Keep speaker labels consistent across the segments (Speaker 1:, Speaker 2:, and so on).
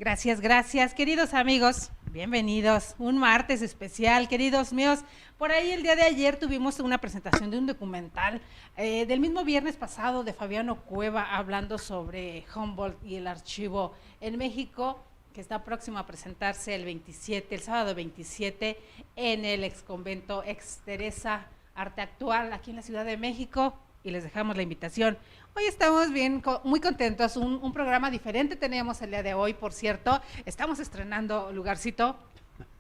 Speaker 1: Gracias, gracias, queridos amigos, bienvenidos, un martes especial, queridos míos. Por ahí el día de ayer tuvimos una presentación de un documental del mismo viernes pasado de Fabiano Cueva hablando sobre Humboldt y el archivo en México, que está próximo a presentarse el sábado 27, en el exconvento Ex Teresa Arte Actual, aquí en la Ciudad de México, y les dejamos la invitación. Hoy estamos bien, muy contentos, un programa diferente tenemos el día de hoy, por cierto, estamos estrenando lugarcito,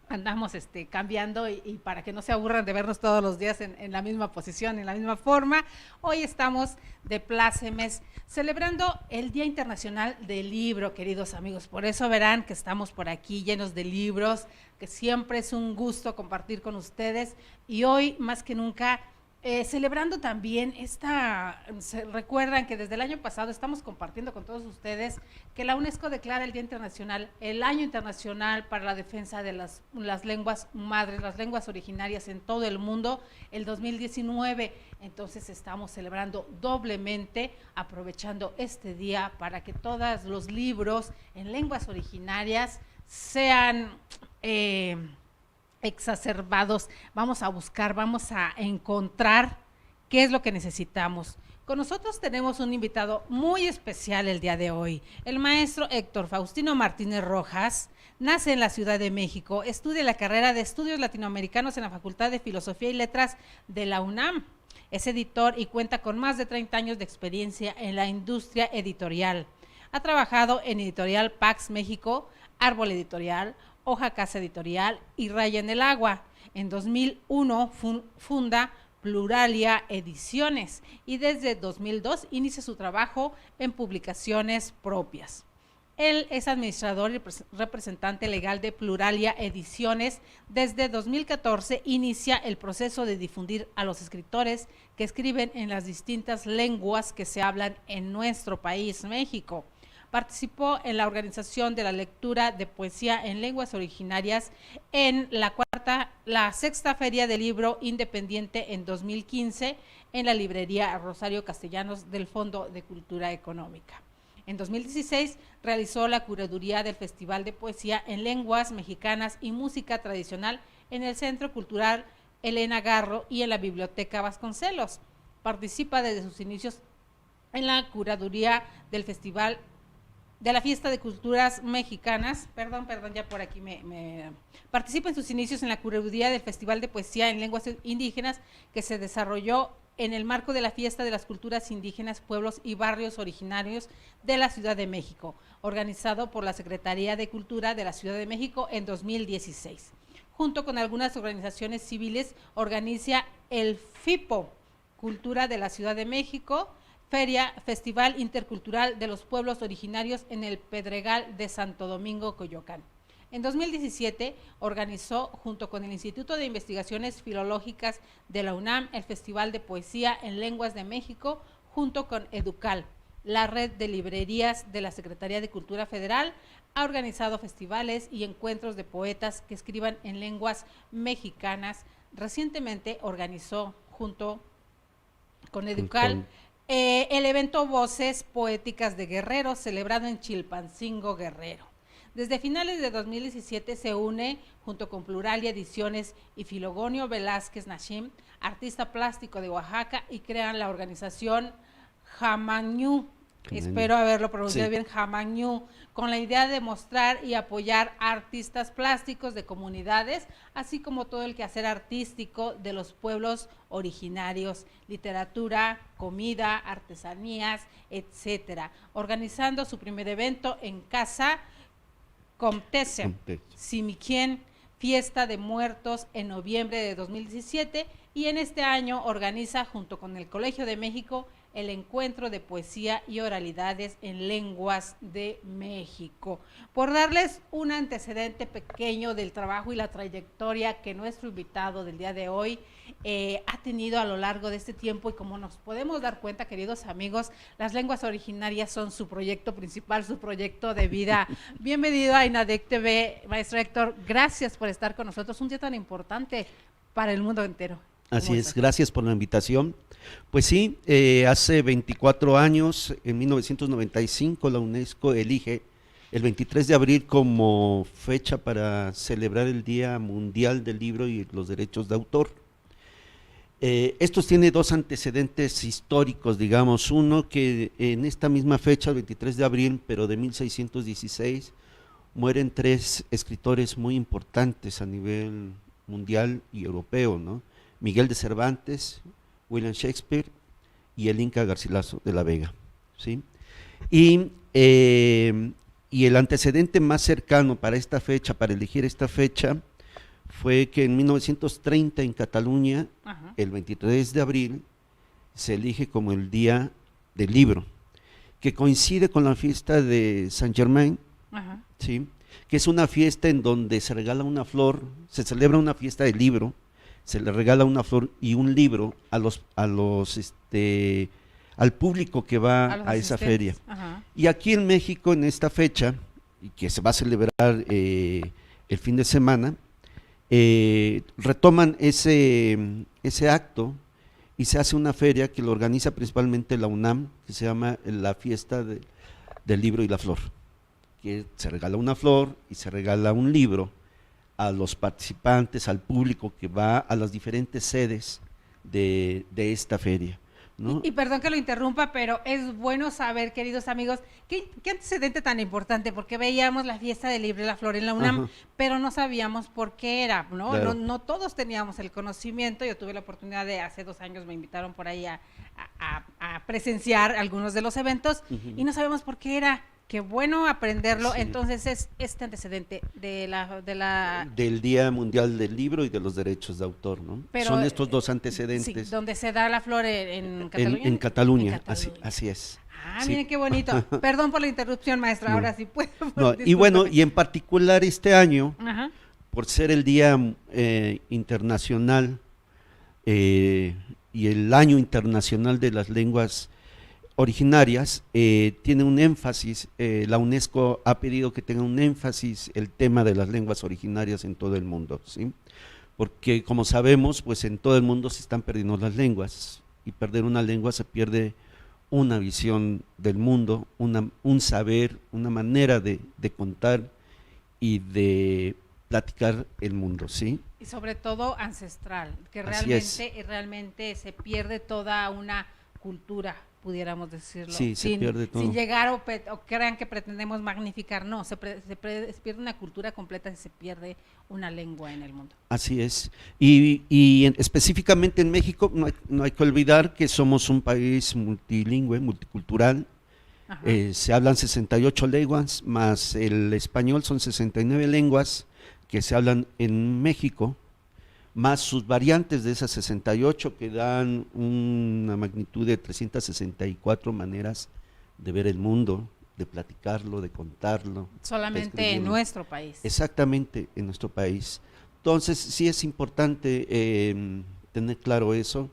Speaker 1: andamos cambiando y para que no se aburran de vernos todos los días en la misma posición, en la misma forma, hoy estamos de plácemes celebrando el Día Internacional del Libro, queridos amigos, por eso verán que estamos por aquí llenos de libros, que siempre es un gusto compartir con ustedes y hoy más que nunca celebrando también recuerdan que desde el año pasado estamos compartiendo con todos ustedes que la UNESCO declara el Día Internacional, el Año Internacional para la Defensa de las lenguas madres, las lenguas originarias en todo el mundo, el 2019. Entonces estamos celebrando doblemente, aprovechando este día para que todos los libros en lenguas originarias sean exacerbados, vamos a buscar, vamos a encontrar qué es lo que necesitamos. Con nosotros tenemos un invitado muy especial el día de hoy, el maestro Héctor Faustino Martínez Rojas. Nace en la Ciudad de México, estudia la carrera de Estudios Latinoamericanos en la Facultad de Filosofía y Letras de la UNAM. Es editor y cuenta con más de 30 años de experiencia en la industria editorial. Ha trabajado en Editorial Pax México, Árbol Editorial, Hoja Casa Editorial y Raya en el Agua. En 2001 funda Pluralia Ediciones y desde 2002 inicia su trabajo en publicaciones propias. Él es administrador y representante legal de Pluralia Ediciones. Desde 2014 inicia el proceso de difundir a los escritores que escriben en las distintas lenguas que se hablan en nuestro país, México. Participó en la organización de la lectura de poesía en lenguas originarias en la sexta Feria del Libro Independiente en 2015 en la librería Rosario Castellanos del Fondo de Cultura Económica. En 2016 realizó la curaduría del Festival de Poesía en Lenguas Mexicanas y Música Tradicional en el Centro Cultural Elena Garro y en la Biblioteca Vasconcelos. Participa desde sus inicios en la curaduría del Festival de la Fiesta de Culturas Mexicanas, ya por aquí participa en sus inicios en la curaduría del Festival de Poesía en Lenguas Indígenas que se desarrolló en el marco de la Fiesta de las Culturas Indígenas, Pueblos y Barrios Originarios de la Ciudad de México, organizado por la Secretaría de Cultura de la Ciudad de México en 2016. Junto con algunas organizaciones civiles, organiza el FIPO, Cultura de la Ciudad de México, Festival Intercultural de los Pueblos Originarios en el Pedregal de Santo Domingo, Coyoacán. En 2017 organizó, junto con el Instituto de Investigaciones Filológicas de la UNAM, el Festival de Poesía en Lenguas de México, junto con Educal, la red de librerías de la Secretaría de Cultura Federal. Ha organizado festivales y encuentros de poetas que escriban en lenguas mexicanas. Recientemente organizó, junto con Educal, el evento Voces Poéticas de Guerrero, celebrado en Chilpancingo, Guerrero. Desde finales de 2017 se une, junto con Pluralia Ediciones y Filogonio Velázquez Nashim, artista plástico de Oaxaca, y crean la organización Jamañú, espero haberlo pronunciado bien, Jamañú, con la idea de mostrar y apoyar a artistas plásticos de comunidades, así como todo el quehacer artístico de los pueblos originarios, literatura, comida, artesanías, etcétera, organizando su primer evento en Casa Comtese, Simiquien, Fiesta de Muertos, en noviembre de 2017, y en este año organiza, junto con el Colegio de México, el encuentro de poesía y oralidades en lenguas de México. Por darles un antecedente pequeño del trabajo y la trayectoria que nuestro invitado del día de hoy ha tenido a lo largo de este tiempo, y como nos podemos dar cuenta, queridos amigos, las lenguas originarias son su proyecto principal, su proyecto de vida. Bienvenido a INADEC TV, maestro Héctor, gracias por estar con nosotros, un día tan importante para el mundo entero.
Speaker 2: Así es, gracias por la invitación. Pues sí, hace 24 años, en 1995, la UNESCO elige el 23 de abril como fecha para celebrar el Día Mundial del Libro y los Derechos de Autor. Estos tiene dos antecedentes históricos, digamos, uno que en esta misma fecha, el 23 de abril, pero de 1616, mueren tres escritores muy importantes a nivel mundial y europeo, ¿no? Miguel de Cervantes, William Shakespeare y el Inca Garcilaso de la Vega, ¿sí? Y el antecedente más cercano para esta fecha, para elegir esta fecha, fue que en 1930 en Cataluña, el 23 de abril, se elige como el Día del Libro, que coincide con la fiesta de Saint Germain, ¿sí? Que es una fiesta en donde se regala una flor, se celebra una fiesta del libro, se le regala una flor y un libro al público que va a esa feria. Y aquí en México, en esta fecha, y que se va a celebrar el fin de semana, retoman ese acto y se hace una feria que lo organiza principalmente la UNAM, que se llama la Fiesta del Libro y la Flor, que se regala una flor y se regala un libro a los participantes, al público que va a las diferentes sedes de esta feria, ¿no?
Speaker 1: Y perdón que lo interrumpa, pero es bueno saber, queridos amigos, qué antecedente tan importante, porque veíamos la fiesta del libro y la flor en la UNAM, pero no sabíamos por qué era, ¿no? Claro. No todos teníamos el conocimiento. Yo tuve la oportunidad de, hace 2 años me invitaron por ahí a presenciar algunos de los eventos y no sabemos por qué era. Qué bueno aprenderlo. Sí. Entonces es este antecedente del
Speaker 2: Día Mundial del Libro y de los Derechos de Autor, ¿no?
Speaker 1: Pero,
Speaker 2: son estos dos antecedentes.
Speaker 1: Sí, donde se da la flor en Cataluña.
Speaker 2: En Cataluña, así es.
Speaker 1: Sí. Miren qué bonito. Perdón por la interrupción, maestra, no. Ahora sí puedo.
Speaker 2: No, y bueno, y en particular este año, por ser el Día Internacional y el Año Internacional de las Lenguas Originarias, tiene un énfasis, la UNESCO ha pedido que tenga un énfasis el tema de las lenguas originarias en todo el mundo, ¿sí? Porque como sabemos, pues en todo el mundo se están perdiendo las lenguas, y perder una lengua se pierde una visión del mundo, un saber, una manera de contar y de platicar el mundo, ¿sí?
Speaker 1: Y sobre todo ancestral, que realmente se pierde toda una cultura, pudiéramos decirlo,
Speaker 2: sí, se pierde todo.
Speaker 1: Sin llegar o crean que pretendemos magnificar, no, se pierde una cultura completa y se pierde una lengua en el mundo.
Speaker 2: Así es, y específicamente en México no hay que olvidar que somos un país multilingüe, multicultural. Se hablan 68 lenguas, más el español son 69 lenguas que se hablan en México, más sus variantes de esas 68 que dan una magnitud de 364 maneras de ver el mundo, de platicarlo, de contarlo.
Speaker 1: Solamente en nuestro país.
Speaker 2: Exactamente, en nuestro país. Entonces sí es importante tener claro eso.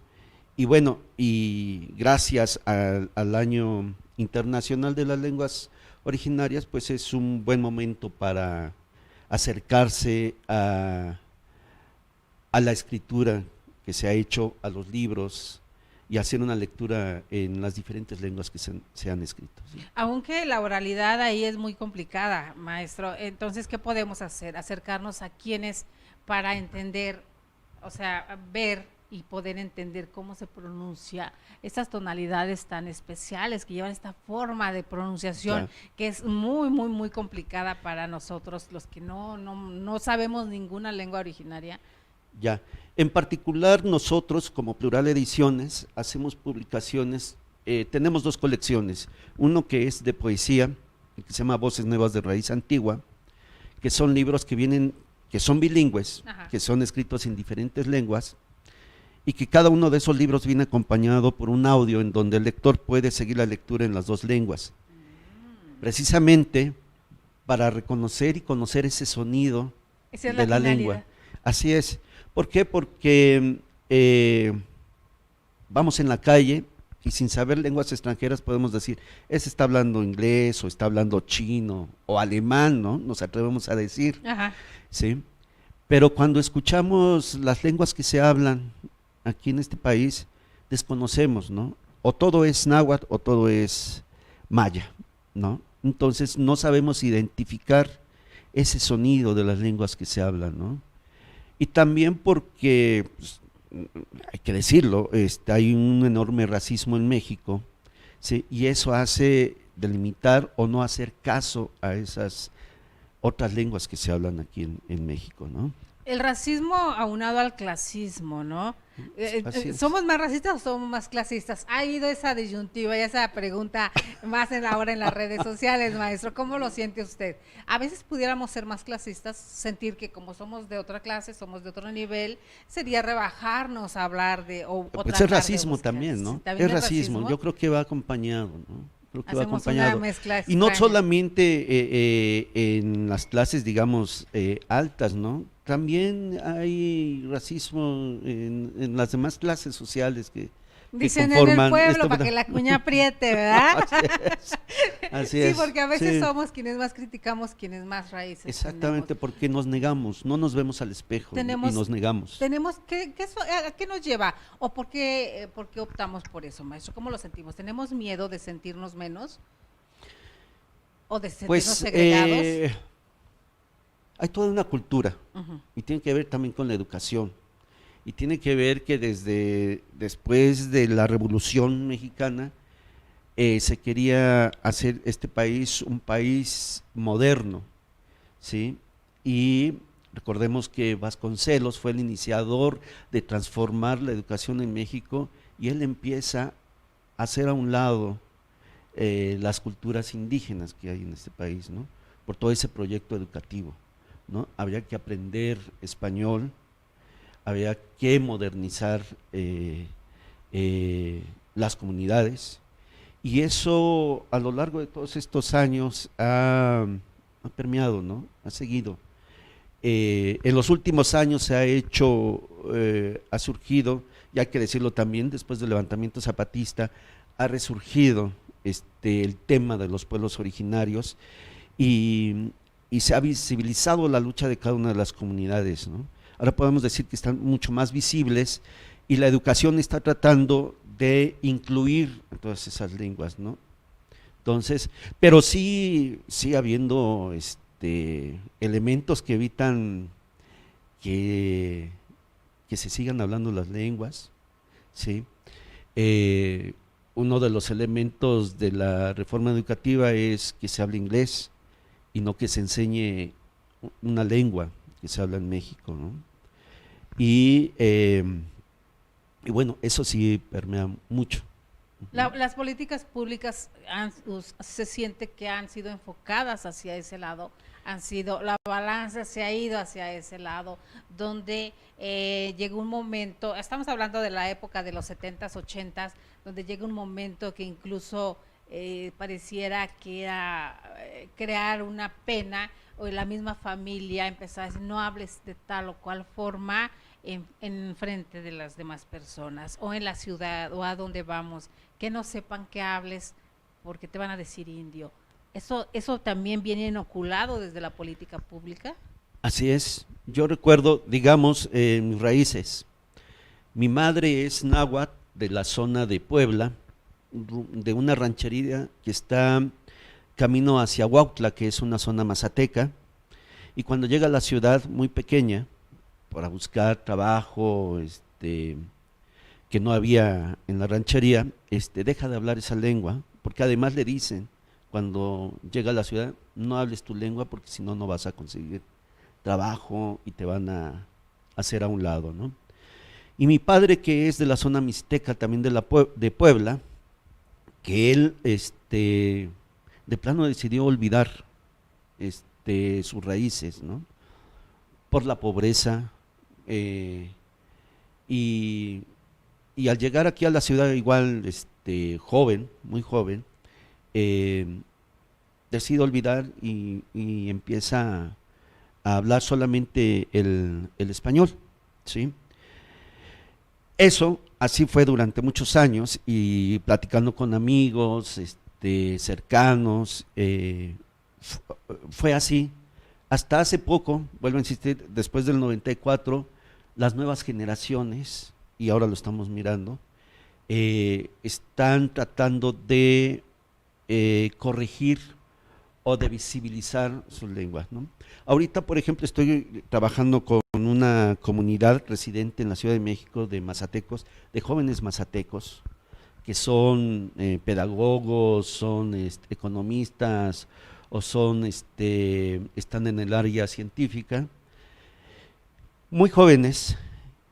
Speaker 2: Y bueno, y gracias al Año Internacional de las Lenguas Originarias, pues es un buen momento para acercarse a la escritura que se ha hecho, a los libros, y hacer una lectura en las diferentes lenguas que se han escrito, ¿sí?
Speaker 1: Aunque la oralidad ahí es muy complicada, maestro, entonces, ¿qué podemos hacer? Acercarnos a quienes para entender, o sea, ver y poder entender cómo se pronuncia esas tonalidades tan especiales que llevan esta forma de pronunciación, claro, que es muy, muy, muy complicada para nosotros, los que no sabemos ninguna lengua originaria.
Speaker 2: Ya, en particular nosotros como Plural Ediciones hacemos publicaciones, tenemos 2 colecciones, uno que es de poesía, que se llama Voces Nuevas de Raíz Antigua, que son libros que son bilingües, que son escritos en diferentes lenguas, y que cada uno de esos libros viene acompañado por un audio en donde el lector puede seguir la lectura en las 2 lenguas, precisamente para reconocer y conocer ese sonido de la lengua. Así es. ¿Por qué? Porque vamos en la calle y sin saber lenguas extranjeras podemos decir, ese está hablando inglés o está hablando chino o alemán, ¿no? Nos atrevemos a decir, ¿sí? Pero cuando escuchamos las lenguas que se hablan aquí en este país, desconocemos, ¿no? O todo es náhuatl o todo es maya, ¿no? Entonces no sabemos identificar ese sonido de las lenguas que se hablan, ¿no? Y también porque, pues, hay que decirlo, hay un enorme racismo en México, ¿sí? Y eso hace delimitar o no hacer caso a esas otras lenguas que se hablan aquí en México, ¿no?
Speaker 1: El racismo aunado al clasismo, ¿no?
Speaker 2: Así es.
Speaker 1: ¿Somos más racistas o somos más clasistas? Ha habido esa disyuntiva y esa pregunta más ahora en las redes sociales, maestro. ¿Cómo lo siente usted? A veces pudiéramos ser más clasistas, sentir que como somos de otra clase, somos de otro nivel, sería rebajarnos a hablar de... O
Speaker 2: Pues
Speaker 1: tratar
Speaker 2: es
Speaker 1: de
Speaker 2: racismo
Speaker 1: buscar.
Speaker 2: también, ¿no?
Speaker 1: ¿También
Speaker 2: Es racismo, yo creo que va acompañado, ¿no? Creo que va
Speaker 1: Hacemos una
Speaker 2: acompañado.
Speaker 1: mezcla
Speaker 2: Y no
Speaker 1: extraña.
Speaker 2: solamente en las clases, digamos, altas, ¿no? También hay racismo en las demás clases sociales que
Speaker 1: Dicen en el
Speaker 2: conforman
Speaker 1: pueblo,
Speaker 2: esto,
Speaker 1: para
Speaker 2: ¿verdad?
Speaker 1: que la cuña apriete, ¿verdad?
Speaker 2: Así
Speaker 1: Sí,
Speaker 2: es.
Speaker 1: porque a veces
Speaker 2: Sí.
Speaker 1: somos quienes más criticamos, quienes más raíces
Speaker 2: Exactamente,
Speaker 1: tenemos.
Speaker 2: porque nos negamos, no nos vemos al espejo y
Speaker 1: Tenemos,
Speaker 2: nos negamos.
Speaker 1: ¿a qué nos lleva? ¿O por qué optamos por eso, maestro? ¿Cómo lo sentimos? ¿Tenemos miedo de sentirnos menos? ¿O de sentirnos
Speaker 2: Pues
Speaker 1: segregados?
Speaker 2: hay toda una cultura
Speaker 1: Ujú.
Speaker 2: y tiene que ver también con la educación y tiene que ver que desde después de la Revolución Mexicana se quería hacer este país un país moderno, ¿sí? Y recordemos que Vasconcelos fue el iniciador de transformar la educación en México y él empieza a hacer a un lado las culturas indígenas que hay en este país, ¿no? Por todo ese proyecto educativo, ¿no? Habría que aprender español, habría que modernizar las comunidades, y eso a lo largo de todos estos años ha permeado, ¿no? Ha seguido. En los últimos años se ha hecho, ha surgido, y hay que decirlo también, después del levantamiento zapatista, ha resurgido el tema de los pueblos originarios y se ha visibilizado la lucha de cada una de las comunidades, ¿no? Ahora podemos decir que están mucho más visibles y la educación está tratando de incluir todas esas lenguas, ¿no? Entonces, pero sí habiendo elementos que evitan que, que se sigan hablando las lenguas, ¿sí? Uno de los elementos de la reforma educativa es que se hable inglés y no que se enseñe una lengua que se habla en México, ¿no? Y, eh, y bueno, eso sí permea mucho.
Speaker 1: Las políticas públicas se siente que han sido enfocadas hacia ese lado, la balanza se ha ido hacia ese lado, donde llegó un momento, estamos hablando de la época de los 70s, 80s, donde llega un momento que incluso pareciera que era crear una pena, o la misma familia empezar a decir, no hables de tal o cual forma en frente de las demás personas, o en la ciudad, o a donde vamos, que no sepan que hables porque te van a decir indio. Eso también viene inoculado desde la política pública.
Speaker 2: Así es. Yo recuerdo, digamos, mis raíces. Mi madre es náhuatl de la zona de Puebla, de una ranchería que está camino hacia Huautla, que es una zona mazateca, y cuando llega a la ciudad muy pequeña, para buscar trabajo, que no había en la ranchería, deja de hablar esa lengua, porque además le dicen, cuando llega a la ciudad, no hables tu lengua porque si no, no vas a conseguir trabajo y te van a hacer a un lado, ¿no? Y mi padre, que es de la zona mixteca, también de Puebla, que él, de plano decidió olvidar, sus raíces, ¿no? Por la pobreza, y al llegar aquí a la ciudad igual, joven, muy joven, decide olvidar y empieza a hablar solamente el español, ¿sí? Eso así fue durante muchos años y platicando con amigos, cercanos, fue así. Hasta hace poco, vuelvo a insistir, después del 94, las nuevas generaciones, y ahora lo estamos mirando, están tratando de corregir o de visibilizar sus lenguas, ¿no? Ahorita, por ejemplo, estoy trabajando con una comunidad residente en la Ciudad de México de mazatecos, de jóvenes mazatecos, que son pedagogos, son economistas o son están en el área científica, muy jóvenes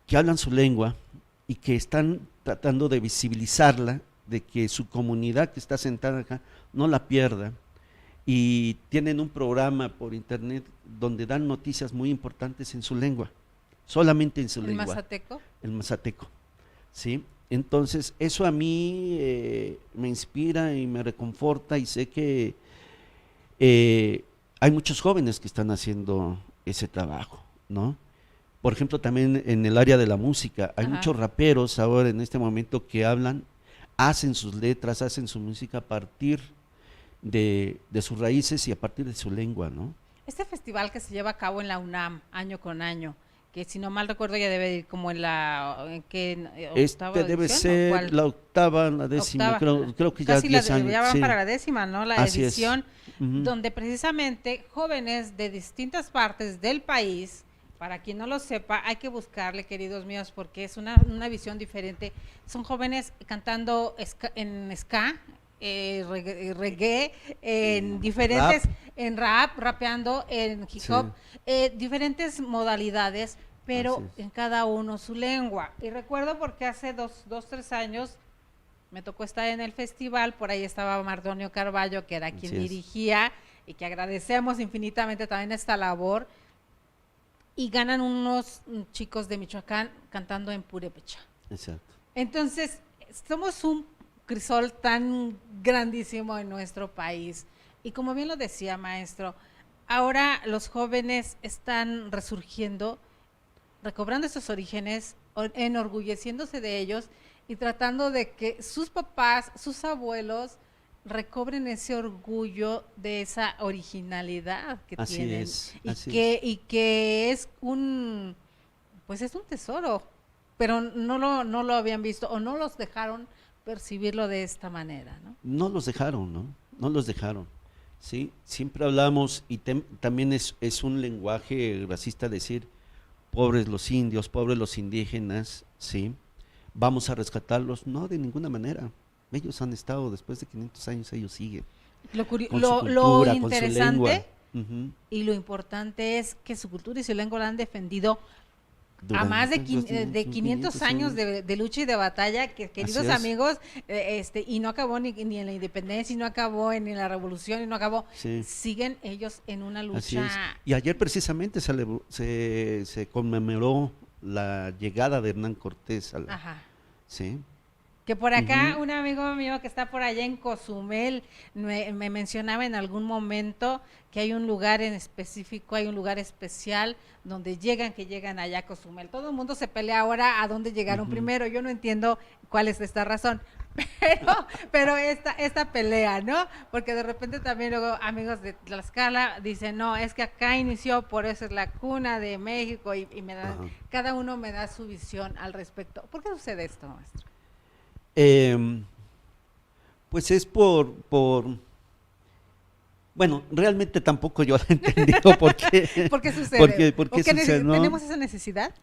Speaker 2: que hablan su lengua y que están tratando de visibilizarla, de que su comunidad que está sentada acá no la pierda, y tienen un programa por internet donde dan noticias muy importantes en su lengua, solamente en su lengua.
Speaker 1: ¿El mazateco?
Speaker 2: El mazateco, ¿sí? Entonces, eso a mí me inspira y me reconforta, y sé que hay muchos jóvenes que están haciendo ese trabajo, ¿no? Por ejemplo, también en el área de la música, hay muchos raperos ahora en este momento que hablan, hacen sus letras, hacen su música a partir de sus raíces y a partir de su lengua, ¿no?
Speaker 1: Este festival que se lleva a cabo en la UNAM año con año, que si no mal recuerdo ya debe ir como en la octava
Speaker 2: debe
Speaker 1: edición,
Speaker 2: ser la octava, la décima, creo que
Speaker 1: casi
Speaker 2: ya 10 años.
Speaker 1: Ya van
Speaker 2: sí.
Speaker 1: para la décima, ¿no? La
Speaker 2: Así
Speaker 1: edición,
Speaker 2: es.
Speaker 1: donde precisamente jóvenes de distintas partes del país, para quien no lo sepa, hay que buscarle, queridos míos, porque es una visión diferente. Son jóvenes cantando en ska, reggae, en diferentes, en rapeando, en hip hop, diferentes modalidades, pero en cada uno su lengua. Y recuerdo porque hace 3 años me tocó estar en el festival, por ahí estaba Mardonio Carballo, que era quien dirigía, y que agradecemos infinitamente también esta labor, y ganan unos chicos de Michoacán cantando en purépecha.
Speaker 2: Exacto.
Speaker 1: Entonces, somos un crisol tan grandísimo en nuestro país, y como bien lo decía, maestro, ahora los jóvenes están resurgiendo, recobrando esos orígenes, enorgulleciéndose de ellos y tratando de que sus papás, sus abuelos recobren ese orgullo de esa originalidad que tienen, y que es un tesoro, pero no lo habían visto o no los dejaron percibirlo de esta manera, ¿no?
Speaker 2: No los dejaron, ¿no? No los dejaron, ¿sí? Siempre hablamos, y también es un lenguaje racista decir, pobres los indios, pobres los indígenas, ¿sí? Vamos a rescatarlos, no, de ninguna manera. Ellos han estado, después de 500 años, ellos siguen.
Speaker 1: Lo interesante y lo importante es que su cultura y su lengua la han defendido a más de 500 años de lucha y de batalla, que, queridos amigos, y no acabó ni en la independencia, y no acabó ni en la revolución, y no acabó, siguen ellos en una lucha.
Speaker 2: Y ayer precisamente se conmemoró la llegada de Hernán Cortés a la, ¿sí?
Speaker 1: Que por acá un amigo mío que está por allá en Cozumel me mencionaba en algún momento que hay un lugar en específico, hay un lugar especial donde llegan allá a Cozumel. Todo el mundo se pelea ahora a dónde llegaron primero. Yo no entiendo cuál es esta razón, pero esta pelea, ¿no? Porque de repente también luego amigos de Tlaxcala dicen, no, es que acá inició, por eso es la cuna de México, y me dan, cada uno me da su visión al respecto. ¿Por qué sucede esto, maestro?
Speaker 2: Pues es bueno, realmente tampoco yo lo he entendido por qué.
Speaker 1: ¿Por qué sucede?
Speaker 2: ¿Por qué sucede, ¿no?
Speaker 1: ¿Tenemos esa necesidad?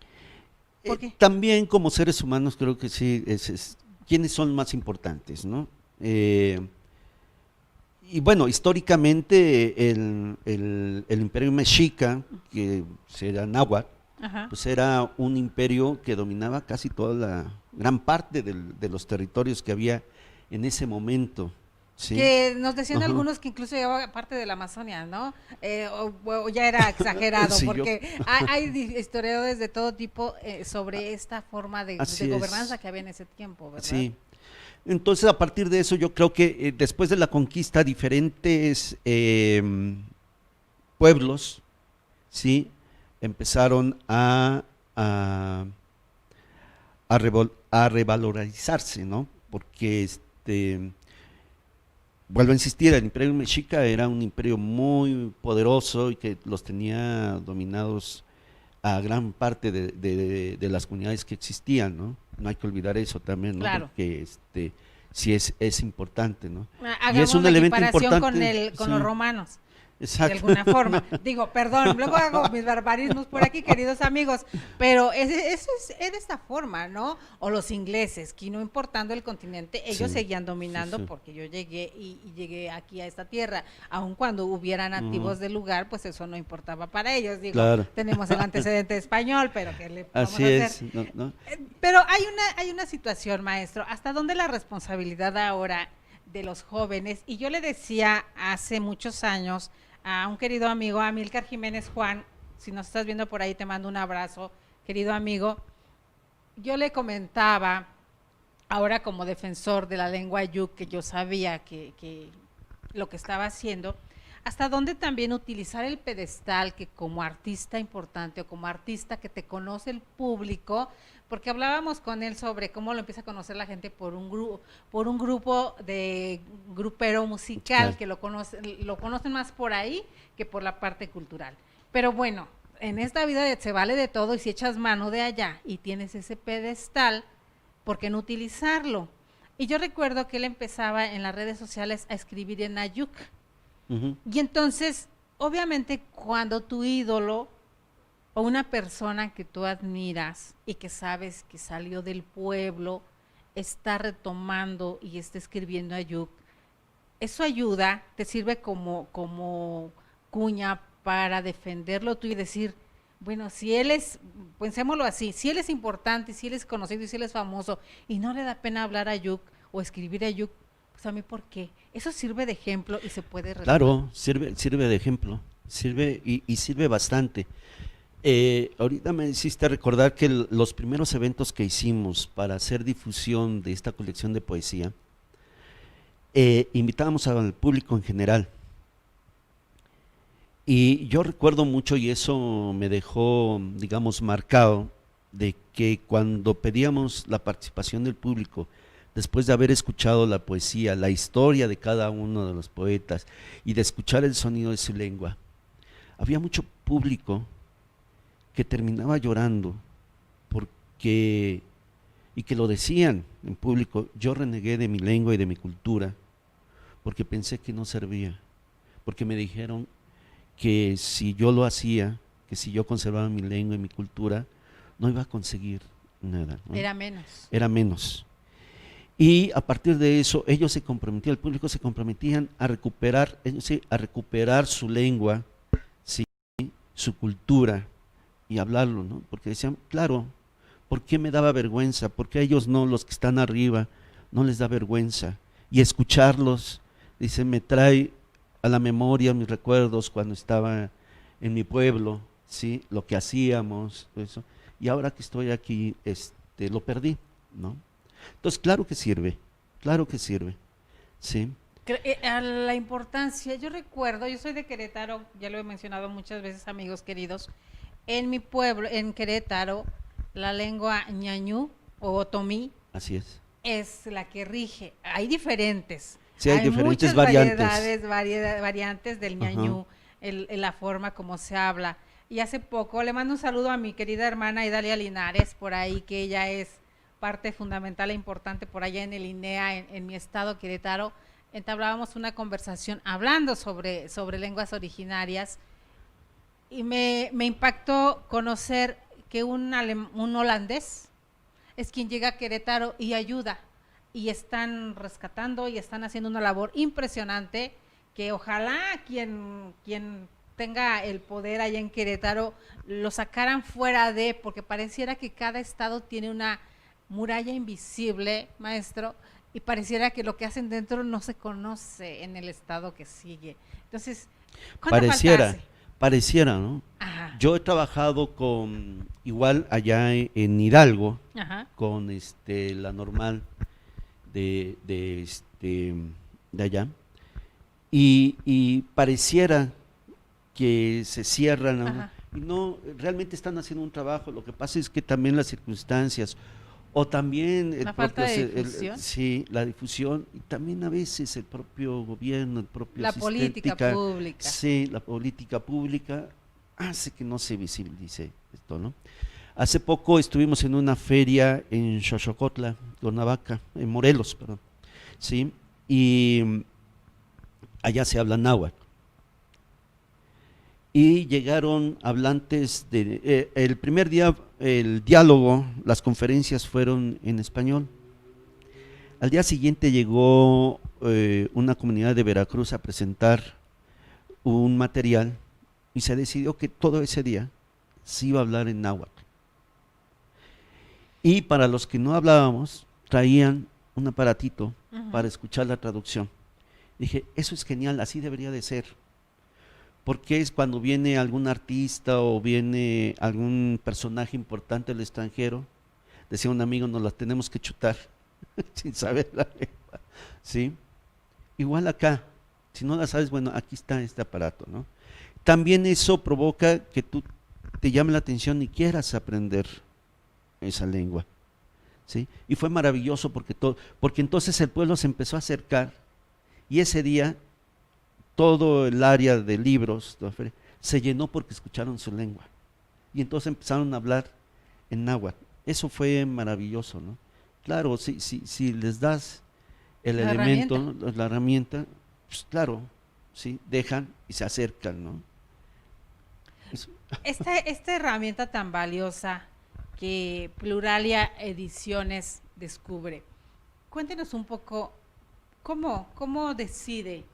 Speaker 1: ¿Por qué?
Speaker 2: También como seres humanos creo que sí, ¿quiénes son más importantes, no? Y bueno, históricamente el imperio mexica, que era náhuatl, pues era un imperio que dominaba casi toda la gran parte de los territorios que había en ese momento. ¿Sí?
Speaker 1: Que nos decían algunos que incluso llevaba parte de la Amazonia, ¿no? O ya era exagerado, porque hay historiadores de todo tipo sobre esta forma de gobernanza que había en ese tiempo, ¿verdad?
Speaker 2: Sí. Entonces, a partir de eso, yo creo que después de la conquista, diferentes pueblos, ¿sí?, empezaron a revalorizarse, ¿no? Porque vuelvo a insistir, el imperio mexica era un imperio muy poderoso y que los tenía dominados a gran parte de las comunidades que existían, ¿no? No hay que olvidar eso también, ¿no?
Speaker 1: Claro.
Speaker 2: Porque sí es importante, ¿no?
Speaker 1: Hagamos
Speaker 2: y es un
Speaker 1: la
Speaker 2: elemento
Speaker 1: equiparación
Speaker 2: importante
Speaker 1: con los romanos.
Speaker 2: Exacto.
Speaker 1: de alguna forma. Digo, perdón, luego hago mis barbarismos por aquí, queridos amigos, pero eso es de esta forma, ¿no? O los ingleses, que no importando el continente, ellos
Speaker 2: Sí,
Speaker 1: seguían dominando
Speaker 2: sí, sí.
Speaker 1: porque yo llegué y llegué aquí a esta tierra, aun cuando hubiera nativos del lugar, pues eso no importaba para ellos. Digo,
Speaker 2: Claro.
Speaker 1: tenemos el antecedente español, pero ¿qué le vamos
Speaker 2: Así
Speaker 1: a
Speaker 2: es.
Speaker 1: hacer?
Speaker 2: ¿No?
Speaker 1: Pero hay una situación, maestro, ¿hasta dónde la responsabilidad ahora de los jóvenes? Y yo le decía hace muchos años a un querido amigo, a Amílcar Jiménez Juan, si nos estás viendo por ahí te mando un abrazo, querido amigo, yo le comentaba, ahora como defensor de la lengua yuk, que yo sabía que lo que estaba haciendo, hasta dónde también utilizar el pedestal que como artista importante o como artista que te conoce el público, porque hablábamos con él sobre cómo lo empieza a conocer la gente por un grupo de grupero musical, que lo conocen más por ahí que por la parte cultural. Pero bueno, en esta vida se vale de todo y si echas mano de allá y tienes ese pedestal, ¿por qué no utilizarlo? Y yo recuerdo que él empezaba en las redes sociales a escribir en Ayuk.
Speaker 2: Ujú.
Speaker 1: Y entonces, obviamente, cuando tu ídolo o una persona que tú admiras y que sabes que salió del pueblo, está retomando y está escribiendo Ayuk, eso ayuda, te sirve como cuña para defenderlo tú y decir, bueno, si él es, pensémoslo así, si él es importante, si él es conocido y si él es famoso y no le da pena hablar Ayuk o escribir Ayuk, pues a mí, ¿por qué? Eso sirve de ejemplo y se puede retomar.
Speaker 2: Claro, sirve de ejemplo, sirve y sirve bastante. Ahorita me hiciste recordar que los primeros eventos que hicimos para hacer difusión de esta colección de poesía, invitábamos al público en general. Y yo recuerdo mucho, y eso me dejó, digamos, marcado, de que cuando pedíamos la participación del público, después de haber escuchado la poesía, la historia de cada uno de los poetas y de escuchar el sonido de su lengua, había mucho público que terminaba llorando porque, y que lo decían en público, yo renegué de mi lengua y de mi cultura porque pensé que no servía, porque me dijeron que si yo lo hacía, que si yo conservaba mi lengua y mi cultura, no iba a conseguir nada, ¿no?
Speaker 1: Era menos.
Speaker 2: Era menos. Y a partir de eso, ellos se comprometían, el público se comprometían a recuperar, sí, a recuperar su lengua, sí, su cultura y hablarlo, ¿no? Porque decían, claro, ¿por qué me daba vergüenza? ¿Por qué a ellos no, los que están arriba, no les da vergüenza? Y escucharlos, dice, me trae a la memoria mis recuerdos cuando estaba en mi pueblo, ¿sí? Lo que hacíamos, eso. Y ahora que estoy aquí, lo perdí, ¿no? Entonces, claro que sirve, ¿sí?
Speaker 1: A la importancia, yo recuerdo, yo soy de Querétaro, ya lo he mencionado muchas veces, amigos queridos, en mi pueblo, en Querétaro, la lengua ñañú o otomí
Speaker 2: Así
Speaker 1: es la que rige. Hay diferentes.
Speaker 2: Sí, hay diferentes
Speaker 1: muchas
Speaker 2: variantes.
Speaker 1: variantes del
Speaker 2: Ajá.
Speaker 1: ñañú, la forma como se habla. Y hace poco le mando un saludo a mi querida hermana Idalia Linares, por ahí, que ella es parte fundamental e importante por allá en el INEA, en mi estado, Querétaro. Entablábamos una conversación hablando sobre lenguas originarias y me impactó conocer que un holandés es quien llega a Querétaro y ayuda, y están rescatando y están haciendo una labor impresionante que ojalá quien tenga el poder allá en Querétaro lo sacaran fuera de, porque pareciera que cada estado tiene una muralla invisible, maestro, y pareciera que lo que hacen dentro no se conoce en el estado que sigue. Entonces, ¿cuánta falta hace?
Speaker 2: Pareciera, ¿no?
Speaker 1: Ajá.
Speaker 2: Yo he trabajado igual allá en Hidalgo,
Speaker 1: Ajá.
Speaker 2: con la normal de allá, y pareciera que se cierran, ¿no? Y no, realmente están haciendo un trabajo. Lo que pasa es que también las circunstancias, o también
Speaker 1: la falta de difusión.
Speaker 2: Sí, la difusión, y también a veces el propio gobierno, el propio
Speaker 1: la política pública.
Speaker 2: Sí, la política pública hace que no se visibilice esto, ¿no? Hace poco estuvimos en una feria en Xochocotla, Cuernavaca, en Morelos, perdón, sí, y allá se habla náhuatl. y llegaron hablantes de… el primer día, el diálogo, las conferencias fueron en español. Al día siguiente llegó una comunidad de Veracruz a presentar un material y se decidió que todo ese día se iba a hablar en náhuatl. Y para los que no hablábamos, traían un aparatito para escuchar la traducción. Dije, eso es genial, así debería de ser. Porque es cuando viene algún artista o viene algún personaje importante del extranjero, decía un amigo, nos las tenemos que chutar sin saber la lengua, ¿sí? Igual acá, si no la sabes, bueno, aquí está este aparato, ¿no? También eso provoca que tú te llame la atención y quieras aprender esa lengua, ¿sí? Y fue maravilloso porque entonces el pueblo se empezó a acercar y ese día todo el área de libros se llenó porque escucharon su lengua y entonces empezaron a hablar en náhuatl. Eso fue maravilloso, ¿no? Claro, si les das el elemento, ¿no? La herramienta, pues claro, sí, dejan y se acercan, ¿no?
Speaker 1: Esta herramienta tan valiosa que Pluralia Ediciones descubre, cuéntenos un poco cómo decide,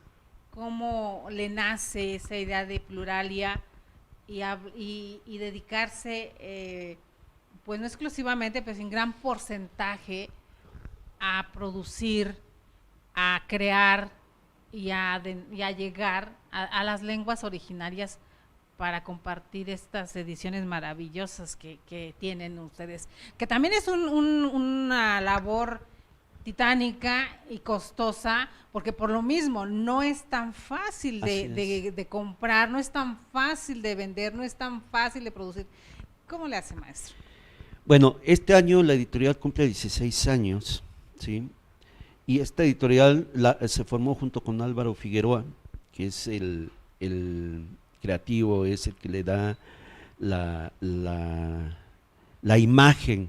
Speaker 1: cómo le nace esa idea de Pluralia y dedicarse, pues no exclusivamente, pues en gran porcentaje a producir, a crear y a llegar a las lenguas originarias para compartir estas ediciones maravillosas que tienen ustedes, que también es una labor titánica y costosa, porque por lo mismo no es tan fácil de comprar, no es tan fácil de vender, no es tan fácil de producir. ¿Cómo le hace, maestro?
Speaker 2: Bueno, este año la editorial cumple 16 años, ¿sí? Y esta editorial se formó junto con Álvaro Figueroa, que es el creativo, es el que le da la imagen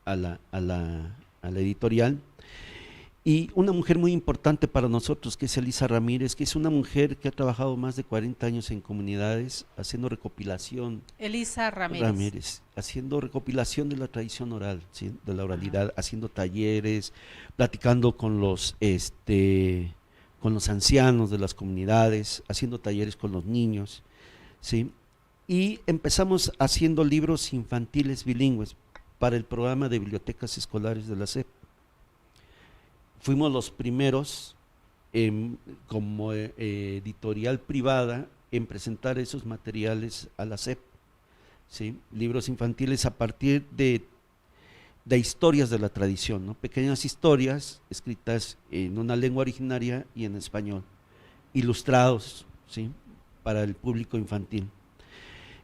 Speaker 2: a la editorial. Y una mujer muy importante para nosotros, que es Elisa Ramírez, que es una mujer que ha trabajado más de 40 años en comunidades, haciendo recopilación.
Speaker 1: Elisa Ramírez.
Speaker 2: Haciendo recopilación de la tradición oral, ¿sí? De la oralidad, haciendo talleres, platicando con los ancianos de las comunidades, haciendo talleres con los niños, ¿sí? Y empezamos haciendo libros infantiles bilingües para el programa de bibliotecas escolares de la SEP. Fuimos los primeros como editorial privada en presentar esos materiales a la SEP, ¿sí? Libros infantiles a partir de historias de la tradición, ¿no? Pequeñas historias escritas en una lengua originaria y en español, ilustrados, ¿sí? Para el público infantil.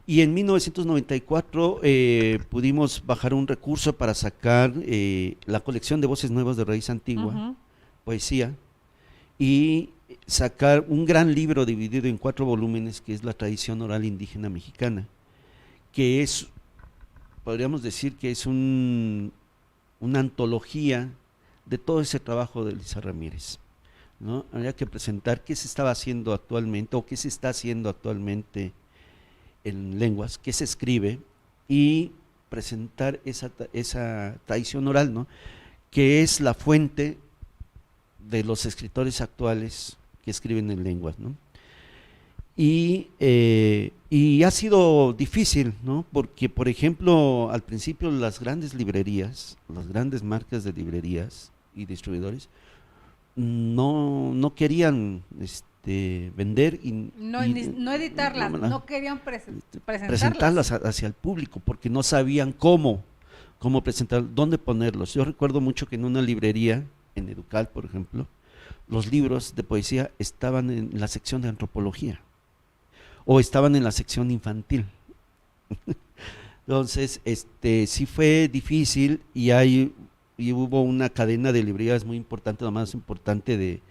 Speaker 2: Y en 1994 pudimos bajar un recurso para sacar la colección de voces nuevas de raíz antigua, poesía, y sacar un gran libro dividido en 4 volúmenes, que es la tradición oral indígena mexicana, que es, podríamos decir que es una antología de todo ese trabajo de Elisa Ramírez, ¿no? Habría que presentar qué se estaba haciendo actualmente o qué se está haciendo actualmente en lenguas, qué se escribe, y presentar esa tradición oral, ¿no? Que es la fuente de los escritores actuales que escriben en lenguas, ¿no? Y ha sido difícil, ¿no? Porque, por ejemplo, al principio las grandes librerías, las grandes marcas de librerías y distribuidores no querían vender y
Speaker 1: no editarlas, no querían
Speaker 2: presentarlas hacia el público, porque no sabían cómo presentar, dónde ponerlos. Yo recuerdo mucho que en una librería, en Educal, por ejemplo, los libros de poesía estaban en la sección de antropología o estaban en la sección infantil. Entonces, sí fue difícil y hubo una cadena de librerías muy importante, la más importante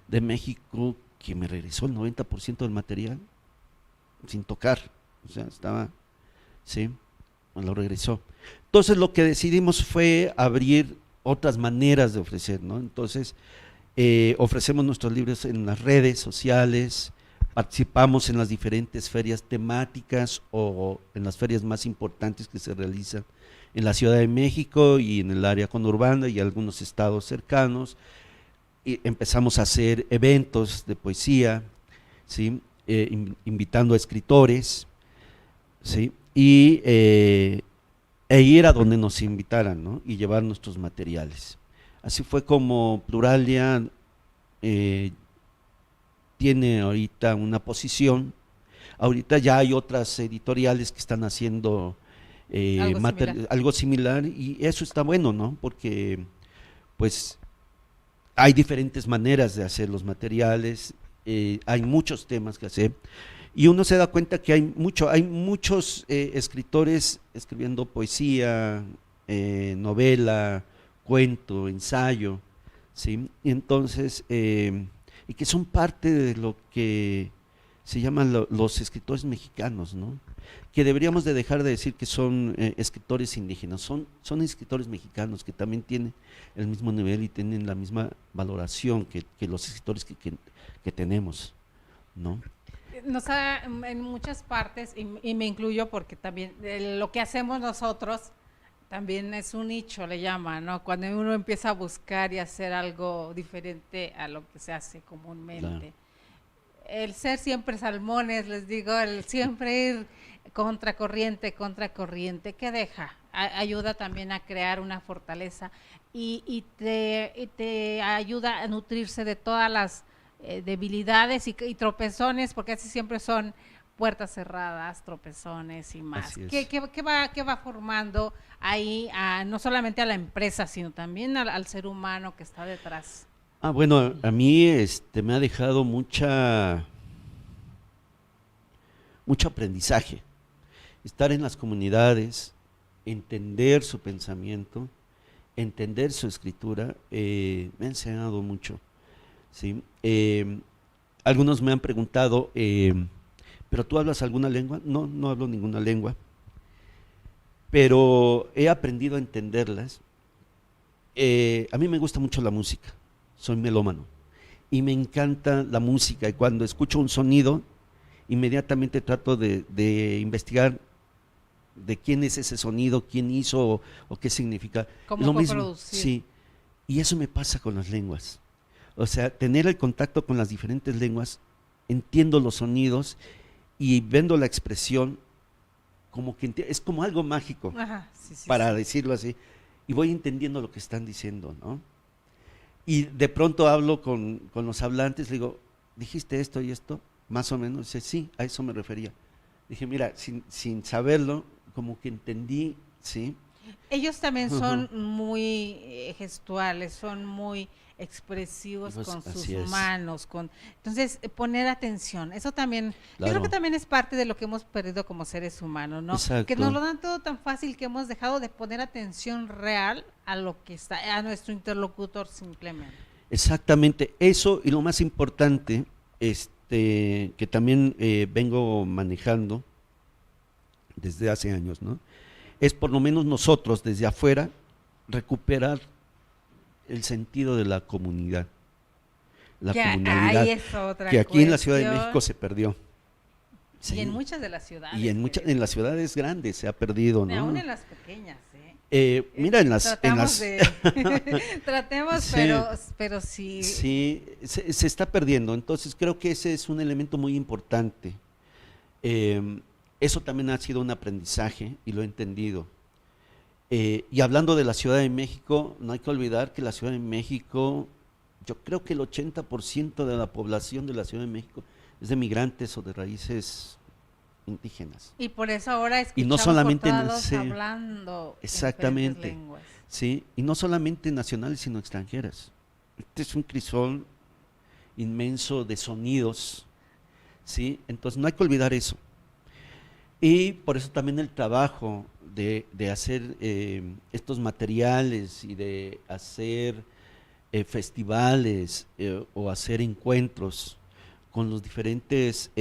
Speaker 2: de México, que me regresó el 90% del material sin tocar, o sea, sí, me lo regresó. Entonces lo que decidimos fue abrir otras maneras de ofrecer, ¿no? Entonces ofrecemos nuestros libros en las redes sociales, participamos en las diferentes ferias temáticas o en las ferias más importantes que se realizan en la Ciudad de México y en el área conurbana y algunos estados cercanos. Y empezamos a hacer eventos de poesía, ¿sí? Invitando a escritores, ¿sí? E ir a donde nos invitaran, ¿no? Y llevar nuestros materiales. Así fue como Pluralia tiene ahorita una posición. Ahorita ya hay otras editoriales que están haciendo algo similar, y eso está bueno, ¿no? Porque pues hay diferentes maneras de hacer los materiales, hay muchos temas que hacer, y uno se da cuenta que hay muchos escritores escribiendo poesía, novela, cuento, ensayo, ¿sí? Y entonces, y que son parte de lo que se llaman los escritores mexicanos, ¿no? Que deberíamos de dejar de decir que son escritores indígenas, son escritores mexicanos que también tienen el mismo nivel y tienen la misma valoración que los escritores que tenemos, ¿no?
Speaker 1: En muchas partes, y me incluyo porque también lo que hacemos nosotros también es un nicho, le llaman, ¿no? Cuando uno empieza a buscar y hacer algo diferente a lo que se hace comúnmente. Claro. El ser siempre salmones, les digo, el siempre ir contracorriente, ¿qué deja? Ayuda también a crear una fortaleza y te ayuda a nutrirse de todas las debilidades y tropezones, porque así siempre son puertas cerradas, tropezones y más. ¿Qué va formando ahí, no solamente a la empresa, sino también al ser humano que está detrás?
Speaker 2: Bueno, a mí me ha dejado mucho aprendizaje. Estar en las comunidades, entender su pensamiento, entender su escritura, me ha enseñado mucho, ¿sí? Algunos me han preguntado, ¿pero tú hablas alguna lengua? No, no hablo ninguna lengua, pero he aprendido a entenderlas. A mí me gusta mucho la música, soy melómano, y me encanta la música, y cuando escucho un sonido, inmediatamente trato de investigar de quién es ese sonido, quién hizo o qué significa.
Speaker 1: ¿Cómo lo mismo, producir?
Speaker 2: Sí, y eso me pasa con las lenguas. O sea, tener el contacto con las diferentes lenguas, entiendo los sonidos y viendo la expresión, como que es como algo mágico, para decirlo así, y voy entendiendo lo que están diciendo, ¿no? Y de pronto hablo con los hablantes, le digo, ¿dijiste esto y esto? Más o menos, dice, sí, a eso me refería. Dije, mira, sin saberlo, como que entendí, ¿sí?
Speaker 1: Ellos también son muy gestuales, son muy expresivos pues, con sus manos, entonces poner atención, eso también, claro. Yo creo que también es parte de lo que hemos perdido como seres humanos, ¿no?
Speaker 2: Exacto.
Speaker 1: Que nos lo dan todo tan fácil que hemos dejado de poner atención real a lo que está, a nuestro interlocutor simplemente.
Speaker 2: Exactamente, eso, y lo más importante, que también vengo manejando desde hace años, ¿no? Es por lo menos nosotros desde afuera recuperar el sentido de la comunidad, la comunalidad, que aquí en la Ciudad de México se perdió.
Speaker 1: Sí. Y en muchas de las ciudades.
Speaker 2: Y en las ciudades grandes se ha perdido, ¿no?
Speaker 1: Aún en las pequeñas,
Speaker 2: mira, tratemos,
Speaker 1: sí, pero sí.
Speaker 2: Sí, se está perdiendo, entonces creo que ese es un elemento muy importante. Eso también ha sido un aprendizaje y lo he entendido. Y hablando de la Ciudad de México, no hay que olvidar que la Ciudad de México, yo creo que el 80% de la población de la Ciudad de México es de migrantes o de raíces indígenas.
Speaker 1: Y por eso ahora escuchamos
Speaker 2: y no solamente
Speaker 1: hablando
Speaker 2: exactamente,
Speaker 1: en lenguas.
Speaker 2: Sí, y no solamente nacionales sino extranjeras. Este es un crisol inmenso de sonidos, ¿sí? Entonces no hay que olvidar eso. Y por eso también el trabajo de hacer estos materiales y de hacer festivales o hacer encuentros con los diferentes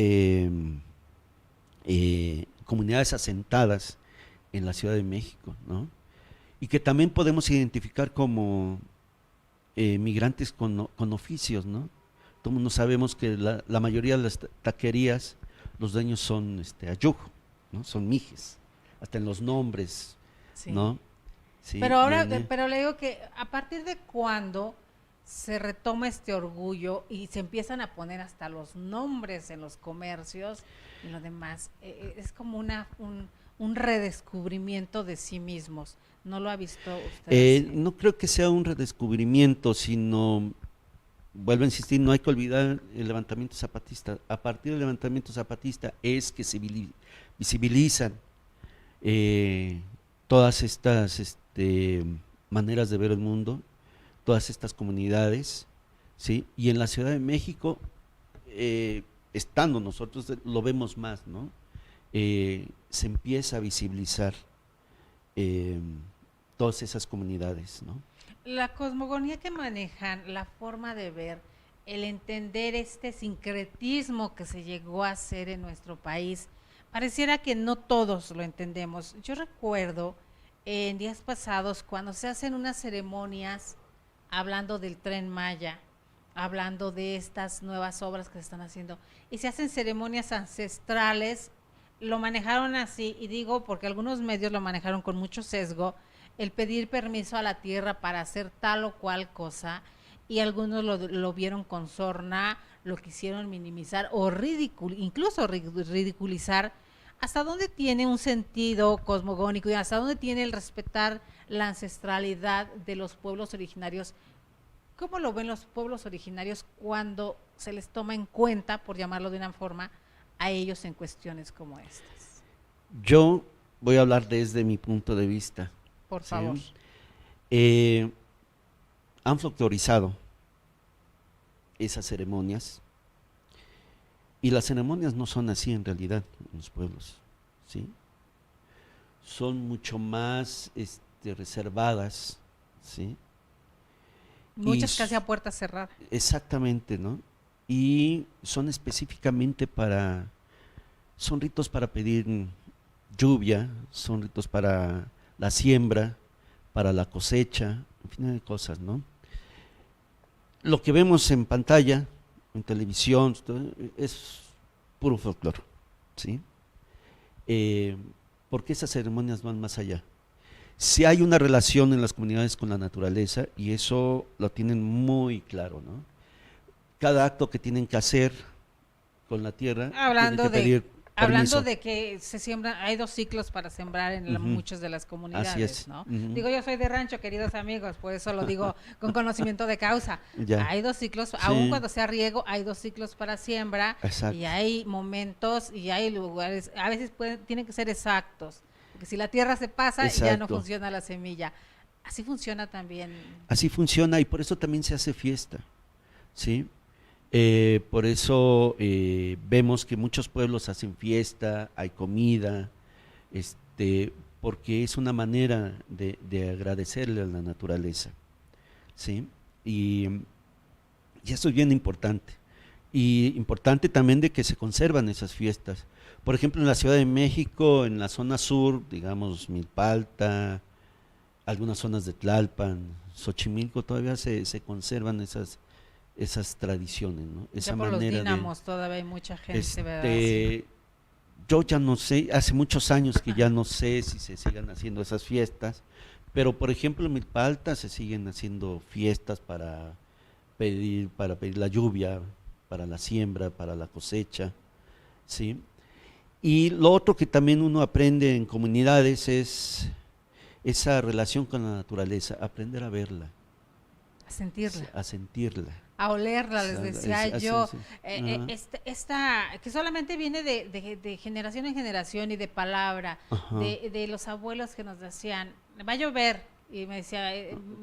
Speaker 2: comunidades asentadas en la Ciudad de México, ¿no? Y que también podemos identificar como migrantes con oficios, ¿no? Todo el mundo sabemos que la mayoría de las taquerías, los dueños son ayujo, ¿no? Son mijes, hasta en los nombres,
Speaker 1: Sí.
Speaker 2: ¿no? Sí,
Speaker 1: Pero ahora,
Speaker 2: viene-
Speaker 1: pero le digo que a partir de cuándo se retoma este orgullo y se empiezan a poner hasta los nombres en los comercios y lo demás, es como un redescubrimiento de sí mismos. ¿No lo ha visto usted así?
Speaker 2: no creo que sea un redescubrimiento, sino, vuelvo a insistir, no hay que olvidar el levantamiento zapatista. A partir del levantamiento zapatista es que se visibilizan eh, todas estas maneras de ver el mundo, todas estas comunidades, ¿sí? Y en la Ciudad de México, estando nosotros, lo vemos más, ¿no? Se empieza a visibilizar eh, todas esas comunidades, ¿no?
Speaker 1: La cosmogonía que manejan, la forma de ver, el entender este sincretismo que se llegó a hacer en nuestro país, pareciera que no todos lo entendemos. Yo recuerdo en días pasados cuando se hacen unas ceremonias hablando del Tren Maya, hablando de estas nuevas obras que se están haciendo, y se hacen ceremonias ancestrales, lo manejaron así, y digo porque algunos medios lo manejaron con mucho sesgo, el pedir permiso a la tierra para hacer tal o cual cosa, y algunos lo vieron con sorna, lo quisieron minimizar o incluso ridiculizar. ¿Hasta dónde tiene un sentido cosmogónico y hasta dónde tiene el respetar la ancestralidad de los pueblos originarios? ¿Cómo lo ven los pueblos originarios cuando se les toma en cuenta, por llamarlo de una forma, a ellos en cuestiones como estas?
Speaker 2: Yo voy a hablar desde mi punto de vista.
Speaker 1: Por
Speaker 2: ¿sí?
Speaker 1: favor.
Speaker 2: Han folclorizado esas ceremonias y las ceremonias no son así en realidad en los pueblos, ¿sí? Son mucho más reservadas, ¿sí?
Speaker 1: Muchas casi a puerta cerrada.
Speaker 2: Exactamente, ¿no? Y son específicamente son ritos para pedir lluvia, son ritos para la siembra, para la cosecha, en fin de cosas, ¿no? Lo que vemos en pantalla, en televisión, es puro folclore, ¿sí? Porque esas ceremonias van más allá. Si hay una relación en las comunidades con la naturaleza, y eso lo tienen muy claro, ¿no? Cada acto que tienen que hacer con la tierra,
Speaker 1: Hablando
Speaker 2: tienen que pedir
Speaker 1: Hablando
Speaker 2: permiso.
Speaker 1: de que se siembran, hay 2 ciclos para sembrar en muchas de las comunidades,
Speaker 2: Así es.
Speaker 1: ¿no?
Speaker 2: Ujú.
Speaker 1: Digo, yo soy de rancho, queridos amigos, por eso lo digo con conocimiento de causa.
Speaker 2: Ya.
Speaker 1: Hay 2 ciclos,
Speaker 2: Sí.
Speaker 1: aun cuando sea riego, hay 2 ciclos para siembra.
Speaker 2: Exacto.
Speaker 1: Y hay momentos y hay lugares, a veces tienen que ser exactos, porque si la tierra se pasa, ya no
Speaker 2: Exacto.
Speaker 1: funciona la semilla. Así funciona también.
Speaker 2: Así funciona y por eso también se hace fiesta, ¿sí? Por eso vemos que muchos pueblos hacen fiesta, hay comida, porque es una manera de agradecerle a la naturaleza, ¿sí? Y eso es bien importante. Y importante también de que se conservan esas fiestas. Por ejemplo, en la Ciudad de México, en la zona sur, digamos Milpalta, algunas zonas de Tlalpan, Xochimilco, todavía se conservan esas tradiciones, ¿no? Esa
Speaker 1: Ya por los
Speaker 2: manera
Speaker 1: dínamos todavía hay mucha gente, ¿verdad?
Speaker 2: yo ya no sé, hace muchos años que ya no sé si se sigan haciendo esas fiestas, pero por ejemplo en Milpalta se siguen haciendo fiestas para pedir la lluvia, para la siembra, para la cosecha, ¿sí? Y lo otro que también uno aprende en comunidades es esa relación con la naturaleza, aprender a verla,
Speaker 1: A sentirla.
Speaker 2: a sentirla.
Speaker 1: A olerla, les decía
Speaker 2: Así,
Speaker 1: yo,
Speaker 2: sí.
Speaker 1: esta que solamente viene de generación en generación y de palabra,
Speaker 2: Ajá.
Speaker 1: de los abuelos que nos decían, va a llover, y me decía,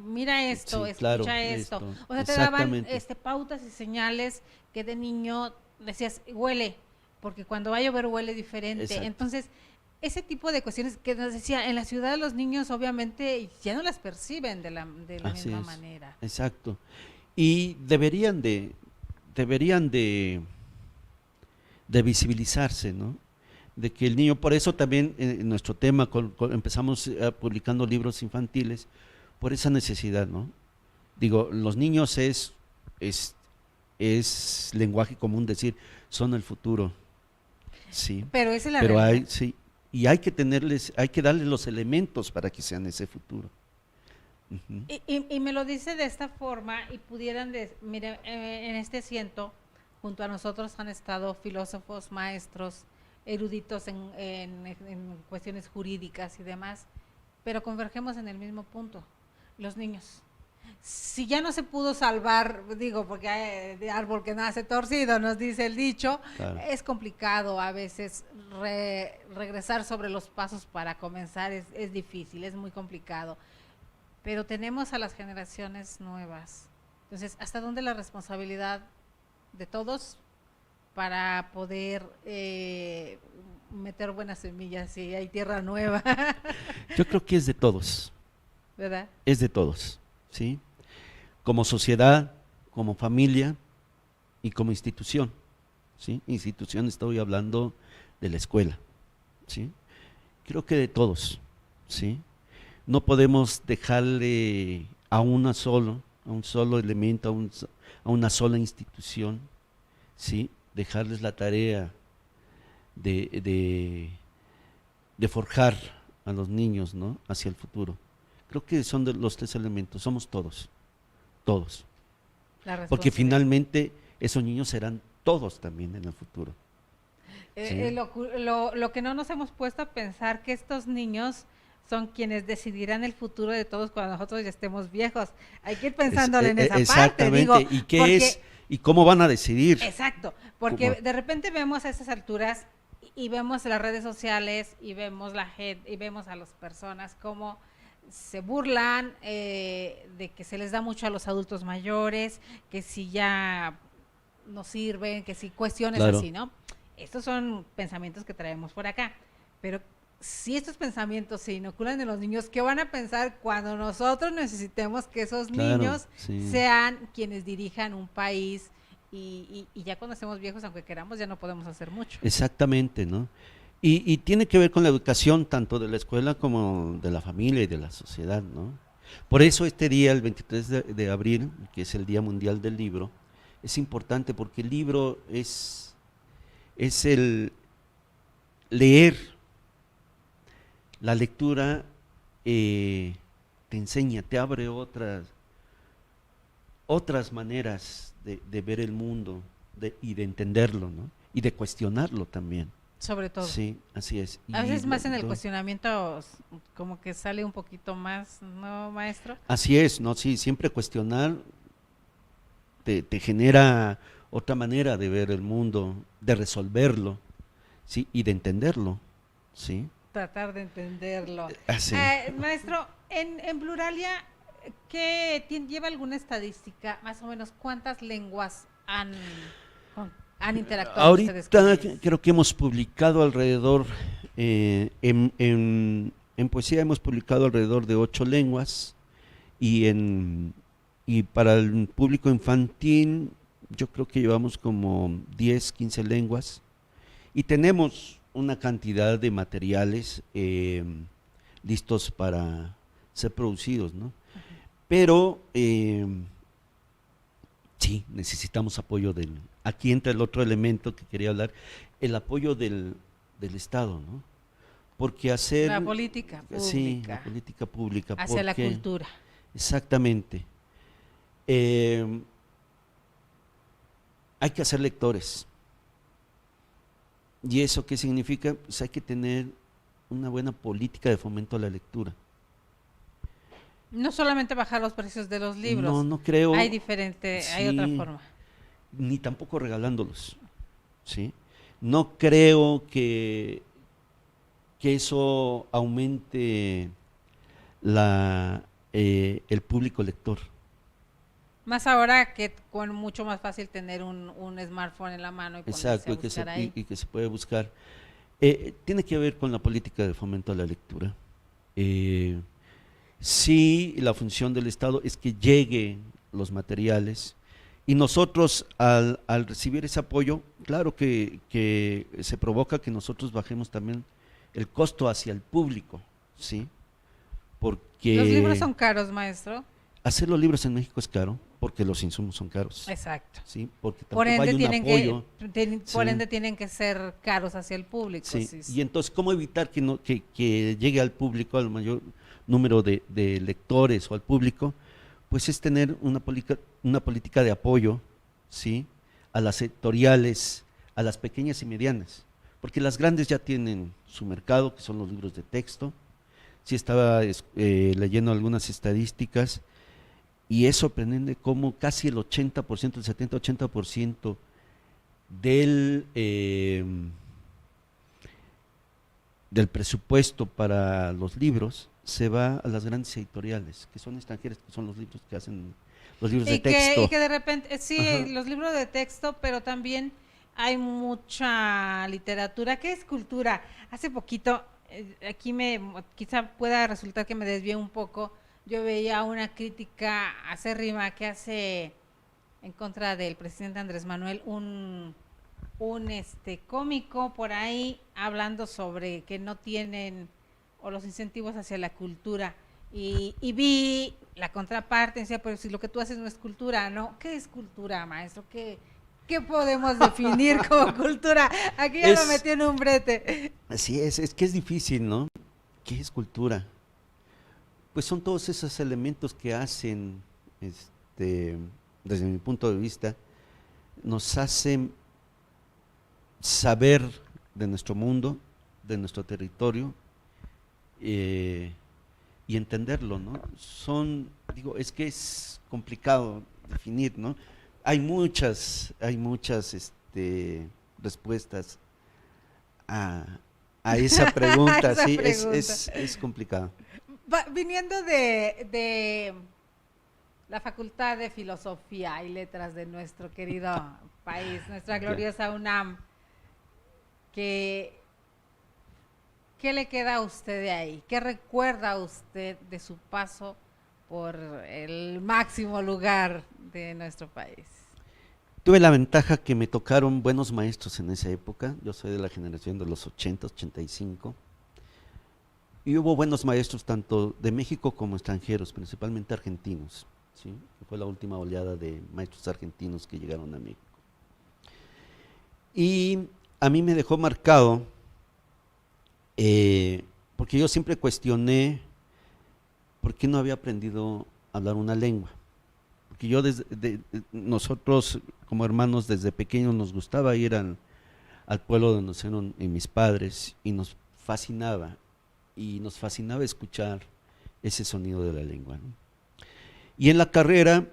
Speaker 1: mira esto,
Speaker 2: Sí,
Speaker 1: escucha
Speaker 2: claro,
Speaker 1: esto.
Speaker 2: esto,
Speaker 1: O sea, te daban
Speaker 2: exactamente.
Speaker 1: pautas y señales que de niño decías, huele, porque cuando va a llover huele diferente.
Speaker 2: Exacto.
Speaker 1: Entonces, ese tipo de cuestiones que nos decía, en la ciudad los niños obviamente ya no las perciben de la
Speaker 2: Así
Speaker 1: misma
Speaker 2: es.
Speaker 1: manera.
Speaker 2: Exacto. Y deberían de visibilizarse, ¿no? De que el niño, por eso también en nuestro tema empezamos publicando libros infantiles, por esa necesidad, ¿no? Digo, los niños es es lenguaje común decir, son el futuro, sí,
Speaker 1: Pero esa es la
Speaker 2: pero
Speaker 1: realidad.
Speaker 2: sí, y hay que darles los elementos para que sean ese futuro. Ujú.
Speaker 1: Y me lo dice de esta forma y pudieran, mire, en este asiento, junto a nosotros han estado filósofos, maestros, eruditos en cuestiones jurídicas y demás, pero convergemos en el mismo punto, los niños. Si ya no se pudo salvar, digo, porque hay de árbol que nace torcido, nos dice el dicho,
Speaker 2: Claro.
Speaker 1: es complicado a veces regresar sobre los pasos para comenzar, es difícil, es muy complicado, pero tenemos a las generaciones nuevas. Entonces, ¿hasta dónde la responsabilidad de todos para poder meter buenas semillas si hay tierra nueva?
Speaker 2: Yo creo que es de todos,
Speaker 1: ¿Verdad?
Speaker 2: es de todos, ¿sí? Como sociedad, como familia y como institución, ¿sí? Institución, estoy hablando de la escuela, ¿sí? Creo que de todos, ¿sí? No podemos dejarle a a un solo elemento, a una sola institución, ¿sí? Dejarles la tarea de, de, de forjar a los niños, ¿no? Hacia el futuro. Creo que son de los tres elementos, somos todos, todos.
Speaker 1: La
Speaker 2: Porque
Speaker 1: responsabilidad.
Speaker 2: finalmente esos niños serán todos también en el futuro. Sí.
Speaker 1: Lo que no nos hemos puesto a pensar que estos niños son quienes decidirán el futuro de todos cuando nosotros ya estemos viejos. Hay que ir pensándole en esa parte,
Speaker 2: Exactamente.
Speaker 1: digo,
Speaker 2: ¿Y qué
Speaker 1: porque,
Speaker 2: es? ¿Y cómo van a decidir?
Speaker 1: exacto, porque
Speaker 2: ¿Cómo?
Speaker 1: de repente vemos a esas alturas y vemos las redes sociales y vemos la gente y vemos a las personas como se burlan de que se les da mucho a los adultos mayores, que si ya no sirven, que si cuestiones
Speaker 2: Claro.
Speaker 1: así, ¿no? Estos son pensamientos que traemos por acá, pero si estos pensamientos se inoculan en los niños, ¿qué van a pensar cuando nosotros necesitemos que esos
Speaker 2: Claro,
Speaker 1: niños
Speaker 2: sí.
Speaker 1: sean quienes dirijan un país y ya cuando estemos viejos, aunque queramos, ya no podemos hacer mucho?
Speaker 2: Exactamente, ¿no? Y tiene que ver con la educación tanto de la escuela como de la familia y de la sociedad, ¿no? Por eso este día, el 23 de abril, que es el Día Mundial del Libro, es importante porque el libro es el leer, la lectura te enseña, te abre otras maneras de ver el mundo y de entenderlo, ¿no? Y de cuestionarlo también.
Speaker 1: Sobre todo.
Speaker 2: Sí, así es.
Speaker 1: A veces
Speaker 2: Y
Speaker 1: más en el cuestionamiento como que sale un poquito más, ¿no, maestro?
Speaker 2: así es, ¿no? Sí, siempre cuestionar te genera otra manera de ver el mundo, de resolverlo, ¿sí? Y de entenderlo, ¿sí?
Speaker 1: Tratar de entenderlo.
Speaker 2: Así.
Speaker 1: Maestro, en Pluralia, lleva alguna estadística, más o menos, cuántas lenguas han interactuado ustedes con
Speaker 2: Ahorita
Speaker 1: ellas?
Speaker 2: creo que hemos publicado alrededor, en poesía hemos publicado alrededor de 8 lenguas y para el público infantil yo creo que llevamos como 10, 15 lenguas y tenemos una cantidad de materiales listos para ser producidos, ¿no? Pero sí, necesitamos apoyo aquí entra el otro elemento que quería hablar, el apoyo del Estado, ¿no? Porque hacer...
Speaker 1: La política pública.
Speaker 2: Sí, la política pública.
Speaker 1: Hacia la
Speaker 2: porque,
Speaker 1: cultura.
Speaker 2: exactamente. Hay que hacer lectores. ¿Y eso qué significa? Pues hay que tener una buena política de fomento a la lectura.
Speaker 1: No solamente bajar los precios de los libros.
Speaker 2: No, no creo.
Speaker 1: Hay hay otra
Speaker 2: Sí,
Speaker 1: forma.
Speaker 2: ni tampoco regalándolos, ¿sí? No creo que eso aumente el público lector.
Speaker 1: Más ahora que con mucho más fácil tener un smartphone en la mano y ponerse
Speaker 2: Exacto,
Speaker 1: a buscar ahí.
Speaker 2: y que se puede buscar. Tiene que ver con la política de fomento a la lectura. Sí, la función del Estado es que lleguen los materiales y nosotros al recibir ese apoyo, claro que se provoca que nosotros bajemos también el costo hacia el público, ¿sí? Porque
Speaker 1: ¿Los libros son caros, maestro?
Speaker 2: hacer los libros en México es caro, porque los insumos son caros.
Speaker 1: Exacto.
Speaker 2: Sí, porque
Speaker 1: Por
Speaker 2: tampoco
Speaker 1: ende,
Speaker 2: hay un apoyo.
Speaker 1: por
Speaker 2: Sí.
Speaker 1: ende tienen que ser caros hacia el público.
Speaker 2: Sí,
Speaker 1: Sí,
Speaker 2: y entonces, ¿cómo evitar que, no, que llegue al público, al mayor número de lectores o al público? Pues es tener una política de apoyo, ¿sí? A las editoriales, a las pequeñas y medianas, porque las grandes ya tienen su mercado, que son los libros de texto. Sí estaba leyendo algunas estadísticas y es sorprendente cómo casi el 80%, el 70-80% del, del presupuesto para los libros se va a las grandes editoriales, que son extranjeras, que son los libros que hacen los libros de texto.
Speaker 1: Y que de repente, sí,
Speaker 2: Ajá.
Speaker 1: los libros de texto, pero también hay mucha literatura. ¿Qué es cultura? Hace poquito, quizá pueda resultar que me desvíe un poco, yo veía una crítica acérrima que hace en contra del presidente Andrés Manuel, un cómico por ahí hablando sobre que no tienen o los incentivos hacia la cultura y vi la contraparte, decía, pero si lo que tú haces no es cultura, ¿no? ¿Qué es cultura, maestro? ¿Qué podemos definir como cultura? Aquí ya lo metí en un brete.
Speaker 2: Así es que es difícil, ¿no? ¿Qué es cultura? Pues son todos esos elementos que hacen, desde mi punto de vista, nos hacen saber de nuestro mundo, de nuestro territorio, y entenderlo, ¿no? Es que es complicado definir, ¿no? Hay muchas respuestas a esa pregunta,
Speaker 1: Esa
Speaker 2: sí,
Speaker 1: pregunta.
Speaker 2: es complicado.
Speaker 1: Viniendo de la Facultad de Filosofía y Letras de nuestro querido país, nuestra gloriosa UNAM, ¿qué le queda a usted de ahí? ¿Qué recuerda usted de su paso por el máximo lugar de nuestro país?
Speaker 2: Tuve la ventaja que me tocaron buenos maestros en esa época. Yo soy de la generación de los 80, 85. Y hubo buenos maestros tanto de México como extranjeros, principalmente argentinos, ¿sí? Fue la última oleada de maestros argentinos que llegaron a México. Y a mí me dejó marcado, porque yo siempre cuestioné por qué no había aprendido a hablar una lengua. Porque nosotros como hermanos desde pequeños nos gustaba ir al pueblo donde nacieron mis padres y nos fascinaba escuchar ese sonido de la lengua, ¿no? Y en la carrera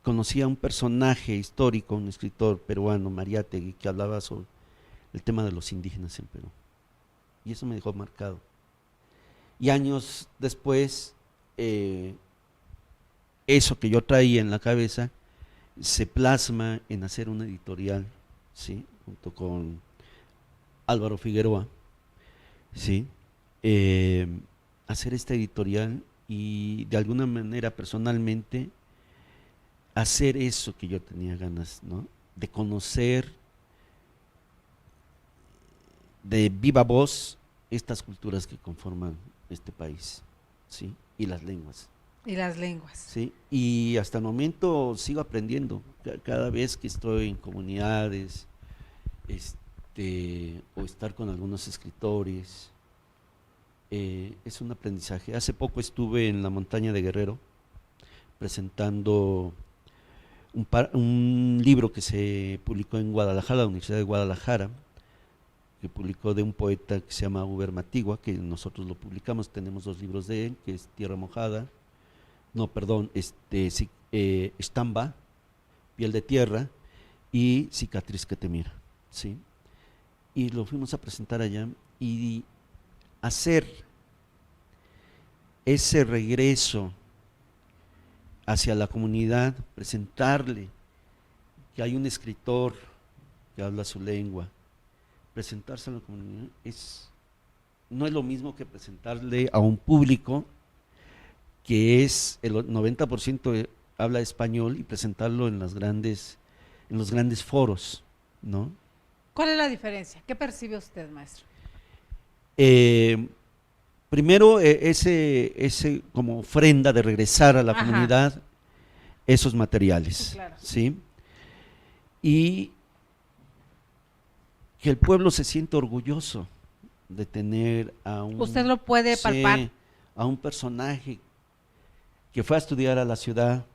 Speaker 2: conocí a un personaje histórico, un escritor peruano, Mariátegui, que hablaba sobre el tema de los indígenas en Perú. Y eso me dejó marcado. Y años después, eso que yo traía en la cabeza se plasma en hacer una editorial, ¿sí? Junto con Álvaro Figueroa, ¿sí? Hacer esta editorial y de alguna manera personalmente hacer eso que yo tenía ganas, ¿no? De conocer de viva voz estas culturas que conforman este país, ¿sí? Y las lenguas.
Speaker 1: Y las lenguas.
Speaker 2: Sí, y hasta el momento sigo aprendiendo. Cada vez que estoy en comunidades, o estar con algunos escritores, es un aprendizaje. Hace poco estuve en la montaña de Guerrero presentando un libro que se publicó en Guadalajara, la Universidad de Guadalajara, que publicó de un poeta que se llama Uber Matigua, que nosotros lo publicamos, tenemos 2 libros de él, que es Tierra Mojada, Estamba, Piel de Tierra y Cicatriz que te mira, ¿sí? Y lo fuimos a presentar allá y hacer ese regreso hacia la comunidad, presentarle que hay un escritor que habla su lengua, presentarse a la comunidad no es lo mismo que presentarle a un público que es el 90% habla español y presentarlo en los grandes foros, ¿no?
Speaker 1: ¿Cuál es la diferencia? ¿Qué percibe usted, maestro?
Speaker 2: primero, ese como ofrenda de regresar a la
Speaker 1: Ajá.
Speaker 2: comunidad esos materiales,
Speaker 1: Sí, claro.
Speaker 2: ¿sí? Y que el pueblo se sienta orgulloso de tener a
Speaker 1: Usted lo puede palpar.
Speaker 2: sí, a un personaje que fue a estudiar a la ciudad,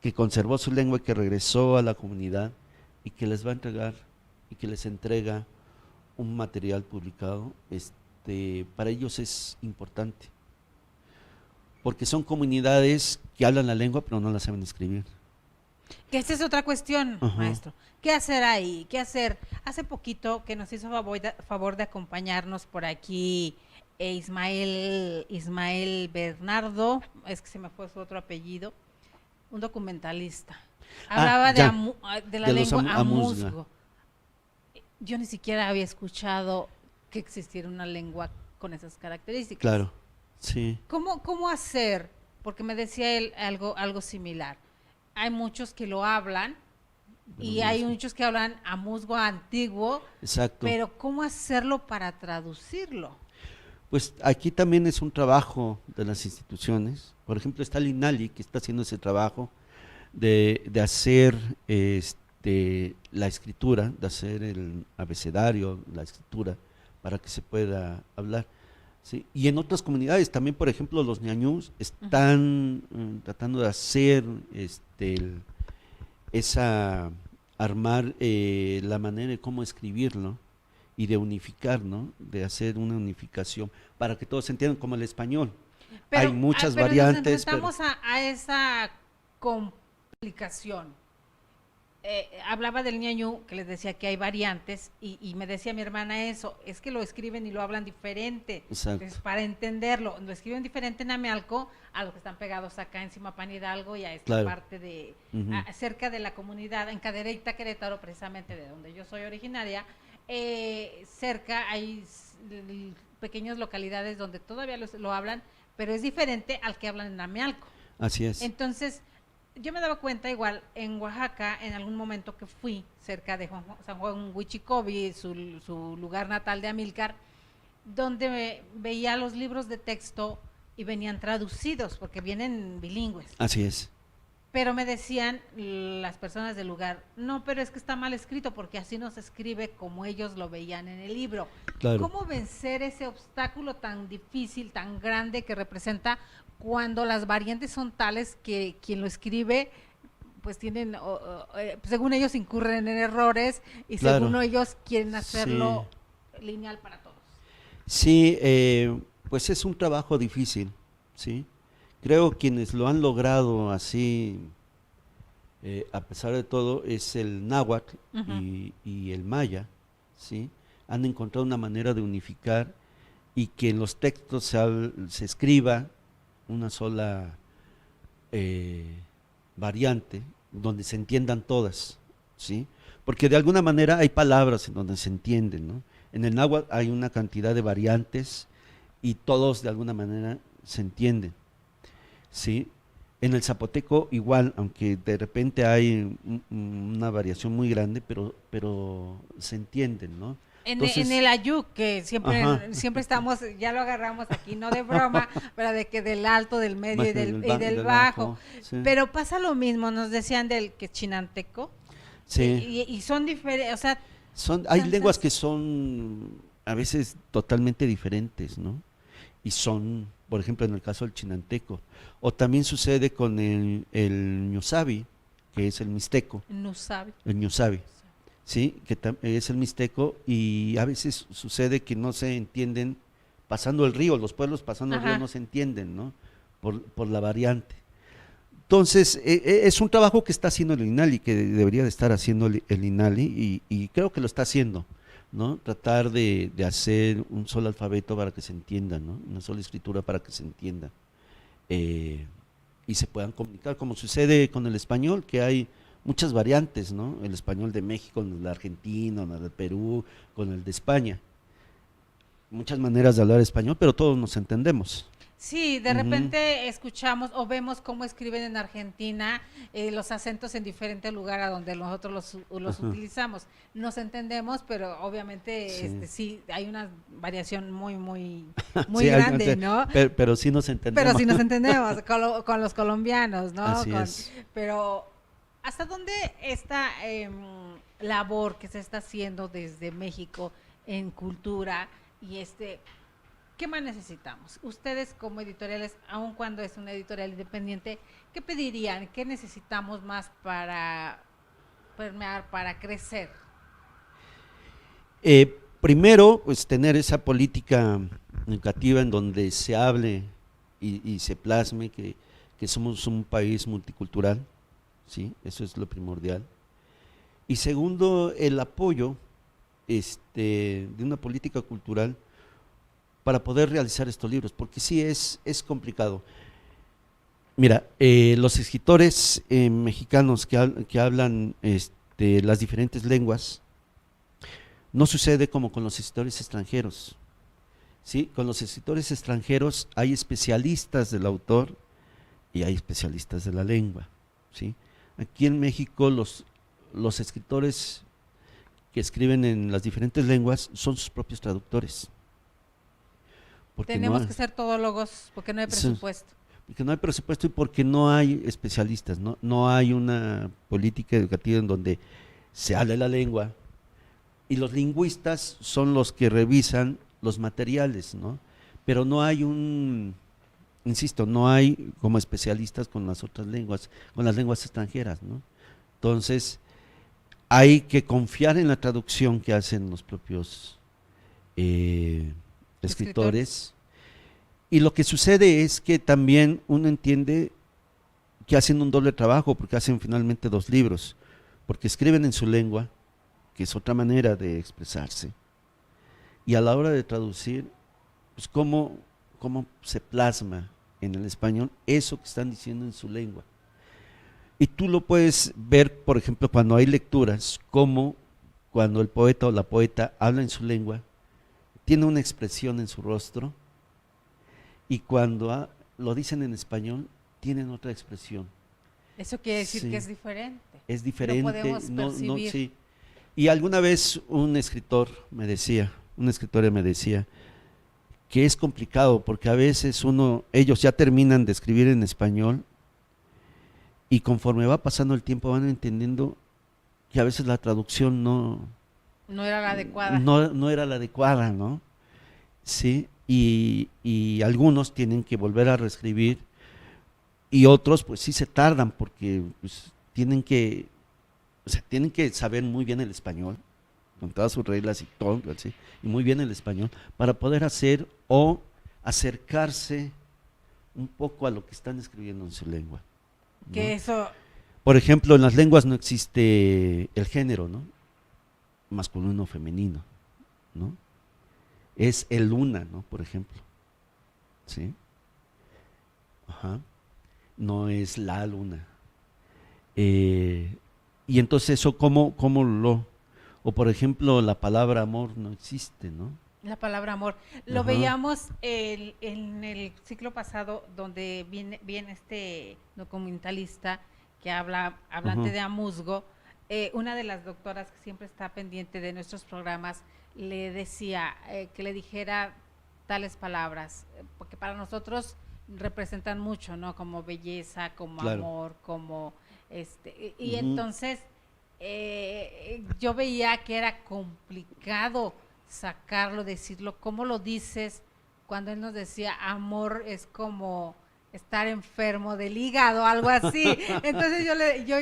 Speaker 2: que conservó su lengua y que regresó a la comunidad y que les va a entregar y que les entrega un material publicado, para ellos es importante, porque son comunidades que hablan la lengua pero no la saben escribir.
Speaker 1: Que esa es otra cuestión,
Speaker 2: Ajá.
Speaker 1: maestro. ¿Qué hacer ahí? ¿Qué hacer? Hace poquito que nos hizo favor de acompañarnos por aquí Ismael Bernardo, es que se me fue su otro apellido, un documentalista. Hablaba
Speaker 2: ya,
Speaker 1: de la
Speaker 2: de los
Speaker 1: lengua
Speaker 2: amuzga.
Speaker 1: amuzgo. Yo ni siquiera había escuchado que existiera una lengua con esas características.
Speaker 2: Claro, sí,
Speaker 1: ¿Cómo hacer? Porque me decía él algo similar. Hay muchos que lo hablan y hay muchos que hablan amuzgo antiguo,
Speaker 2: exacto.
Speaker 1: pero ¿cómo hacerlo para traducirlo?
Speaker 2: Pues aquí también es un trabajo de las instituciones. Por ejemplo, está el INALI que está haciendo ese trabajo de hacer la escritura, de hacer el abecedario, la escritura, para que se pueda hablar. ¿Sí? Y en otras comunidades también, por ejemplo, los ñañús están tratando de hacer armar la manera de cómo escribirlo y de unificar, ¿no? De hacer una unificación para que todos se entiendan como el español. Hay muchas variantes.
Speaker 1: Pero nos enfrentamos a esa complicación. Hablaba del ñañú, que les decía que hay variantes, y me decía mi hermana eso, es que lo escriben y lo hablan diferente.
Speaker 2: Exacto.
Speaker 1: Entonces, para entenderlo, lo escriben diferente en Amealco a los que están pegados acá en Simapán Hidalgo y a esta
Speaker 2: Claro.
Speaker 1: parte de, cerca de la comunidad, en Cadereyta, Querétaro, precisamente de donde yo soy originaria. Cerca hay pequeñas localidades donde todavía lo hablan, pero es diferente al que hablan en Amealco.
Speaker 2: Así es.
Speaker 1: Entonces, yo me daba cuenta igual en Oaxaca, en algún momento que fui cerca de San Juan Huichicobi, su lugar natal de Amílcar, donde veía los libros de texto y venían traducidos, porque vienen bilingües.
Speaker 2: Así es.
Speaker 1: Pero me decían las personas del lugar, no, pero es que está mal escrito, porque así no se escribe como ellos lo veían en el libro.
Speaker 2: Claro.
Speaker 1: ¿Cómo vencer ese obstáculo tan difícil, tan grande que representa cuando las variantes son tales que quien lo escribe, pues tienen, según ellos incurren en errores y
Speaker 2: Claro.
Speaker 1: según ellos quieren hacerlo lineal para todos?
Speaker 2: Sí, pues es un trabajo difícil, ¿sí? Creo quienes lo han logrado así, a pesar de todo, es el náhuatl y el maya, ¿sí? Han encontrado una manera de unificar y que en los textos se escriba una sola variante donde se entiendan todas, ¿sí? Porque de alguna manera hay palabras en donde se entienden, ¿no? En el náhuatl hay una cantidad de variantes y todos de alguna manera se entienden, ¿sí? En el zapoteco igual, aunque de repente hay una variación muy grande, pero se entienden, ¿no? Entonces,
Speaker 1: en el ayuk, que siempre estamos, ya lo agarramos aquí, no de broma, pero de que del alto, del medio y del bajo.
Speaker 2: Sí.
Speaker 1: Pero pasa lo mismo, nos decían del que chinanteco.
Speaker 2: Sí.
Speaker 1: Y son diferentes, o sea...
Speaker 2: Hay lenguas que son a veces totalmente diferentes, ¿no? Y son, por ejemplo, en el caso del chinanteco. O también sucede con el ñusabi, que es el mixteco. El ñusabi. Sí, que es el mixteco, y a veces sucede que no se entienden pasando el río, los pueblos pasando el río no se entienden, ¿no? Por la variante. Entonces, es un trabajo que está haciendo el INALI, que debería de estar haciendo el INALI, y creo que lo está haciendo, ¿no? Tratar de hacer un solo alfabeto para que se entienda, ¿no? Una sola escritura para que se entienda. Y se puedan comunicar, como sucede con el español, que hay muchas variantes, ¿no? El español de México, con el argentino, con el de Perú, con el de España. Muchas maneras de hablar español, pero todos nos entendemos.
Speaker 1: Sí, de
Speaker 2: Ujú,
Speaker 1: repente escuchamos o vemos cómo escriben en Argentina los acentos en diferente lugar a donde nosotros los
Speaker 2: ajá,
Speaker 1: utilizamos. Nos entendemos, pero obviamente
Speaker 2: sí.
Speaker 1: sí hay una variación muy
Speaker 2: Sí,
Speaker 1: grande, ¿no?
Speaker 2: pero sí nos
Speaker 1: Pero
Speaker 2: entendemos.
Speaker 1: sí nos entendemos con los colombianos, ¿no?
Speaker 2: Así es.
Speaker 1: Pero ¿hasta dónde esta labor que se está haciendo desde México en cultura y ¿qué más necesitamos? Ustedes como editoriales, aun cuando es una editorial independiente, ¿qué pedirían? ¿Qué necesitamos más para permear, para crecer?
Speaker 2: Primero, pues tener esa política educativa en donde se hable y se plasme que somos un país multicultural, ¿sí? Eso es lo primordial. Y segundo, el apoyo de una política cultural para poder realizar estos libros, porque sí es complicado. Mira, los escritores mexicanos que hablan las diferentes lenguas, no sucede como con los escritores extranjeros. ¿Sí? Con los escritores extranjeros hay especialistas del autor y hay especialistas de la lengua. ¿Sí? Aquí en México los escritores que escriben en las diferentes lenguas son sus propios traductores. Porque no,
Speaker 1: Tenemos que ser todólogos porque no hay presupuesto.
Speaker 2: porque no hay presupuesto y porque no hay especialistas, no hay una política educativa en donde se hable la lengua y los lingüistas son los que revisan los materiales, ¿no? Pero no hay insisto, no hay como especialistas con las otras lenguas, con las lenguas extranjeras, ¿no? Entonces, hay que confiar en la traducción que hacen los propios
Speaker 1: Escritores.
Speaker 2: escritores. Y lo que sucede es que también uno entiende que hacen un doble trabajo, porque hacen finalmente dos libros, porque escriben en su lengua, que es otra manera de expresarse, y a la hora de traducir, pues cómo se plasma en el español eso que están diciendo en su lengua. Y tú lo puedes ver, por ejemplo, cuando hay lecturas, como cuando el poeta o la poeta habla en su lengua, tiene una expresión en su rostro, y cuando lo dicen en español, tienen otra expresión.
Speaker 1: Eso quiere decir que
Speaker 2: Sí,
Speaker 1: es diferente.
Speaker 2: es
Speaker 1: Lo
Speaker 2: diferente,
Speaker 1: podemos
Speaker 2: no,
Speaker 1: percibir.
Speaker 2: sí. Y alguna vez una escritora me decía, que es complicado porque a veces ellos ya terminan de escribir en español y conforme va pasando el tiempo van entendiendo que a veces la traducción
Speaker 1: No era la adecuada.
Speaker 2: no era la adecuada, ¿no? Sí, y algunos tienen que volver a reescribir y otros pues sí se tardan porque pues, o sea, tienen que saber muy bien el español, con todas sus reglas y todo, ¿sí? Y muy bien el español, para poder hacer o acercarse un poco a lo que están escribiendo en su lengua,
Speaker 1: Que
Speaker 2: ¿no?
Speaker 1: eso,
Speaker 2: Por ejemplo, en las lenguas no existe el género, ¿no? Masculino o femenino, ¿no? Es el una, ¿no? Por ejemplo, ¿sí? Ajá. No es la luna. Eh, y entonces eso, o por ejemplo, la palabra amor no existe, ¿no?
Speaker 1: la palabra amor. Lo
Speaker 2: Ajá,
Speaker 1: veíamos en el ciclo pasado donde viene este documentalista que hablante
Speaker 2: ajá,
Speaker 1: de Amusgo. Una de las doctoras que siempre está pendiente de nuestros programas le decía que le dijera tales palabras, porque para nosotros representan mucho, ¿no? Como belleza, como
Speaker 2: claro.
Speaker 1: amor, como y
Speaker 2: Ujú.
Speaker 1: entonces yo veía que era complicado sacarlo, decirlo, cómo lo dices cuando él nos decía amor es como estar enfermo del hígado, algo así. Entonces yo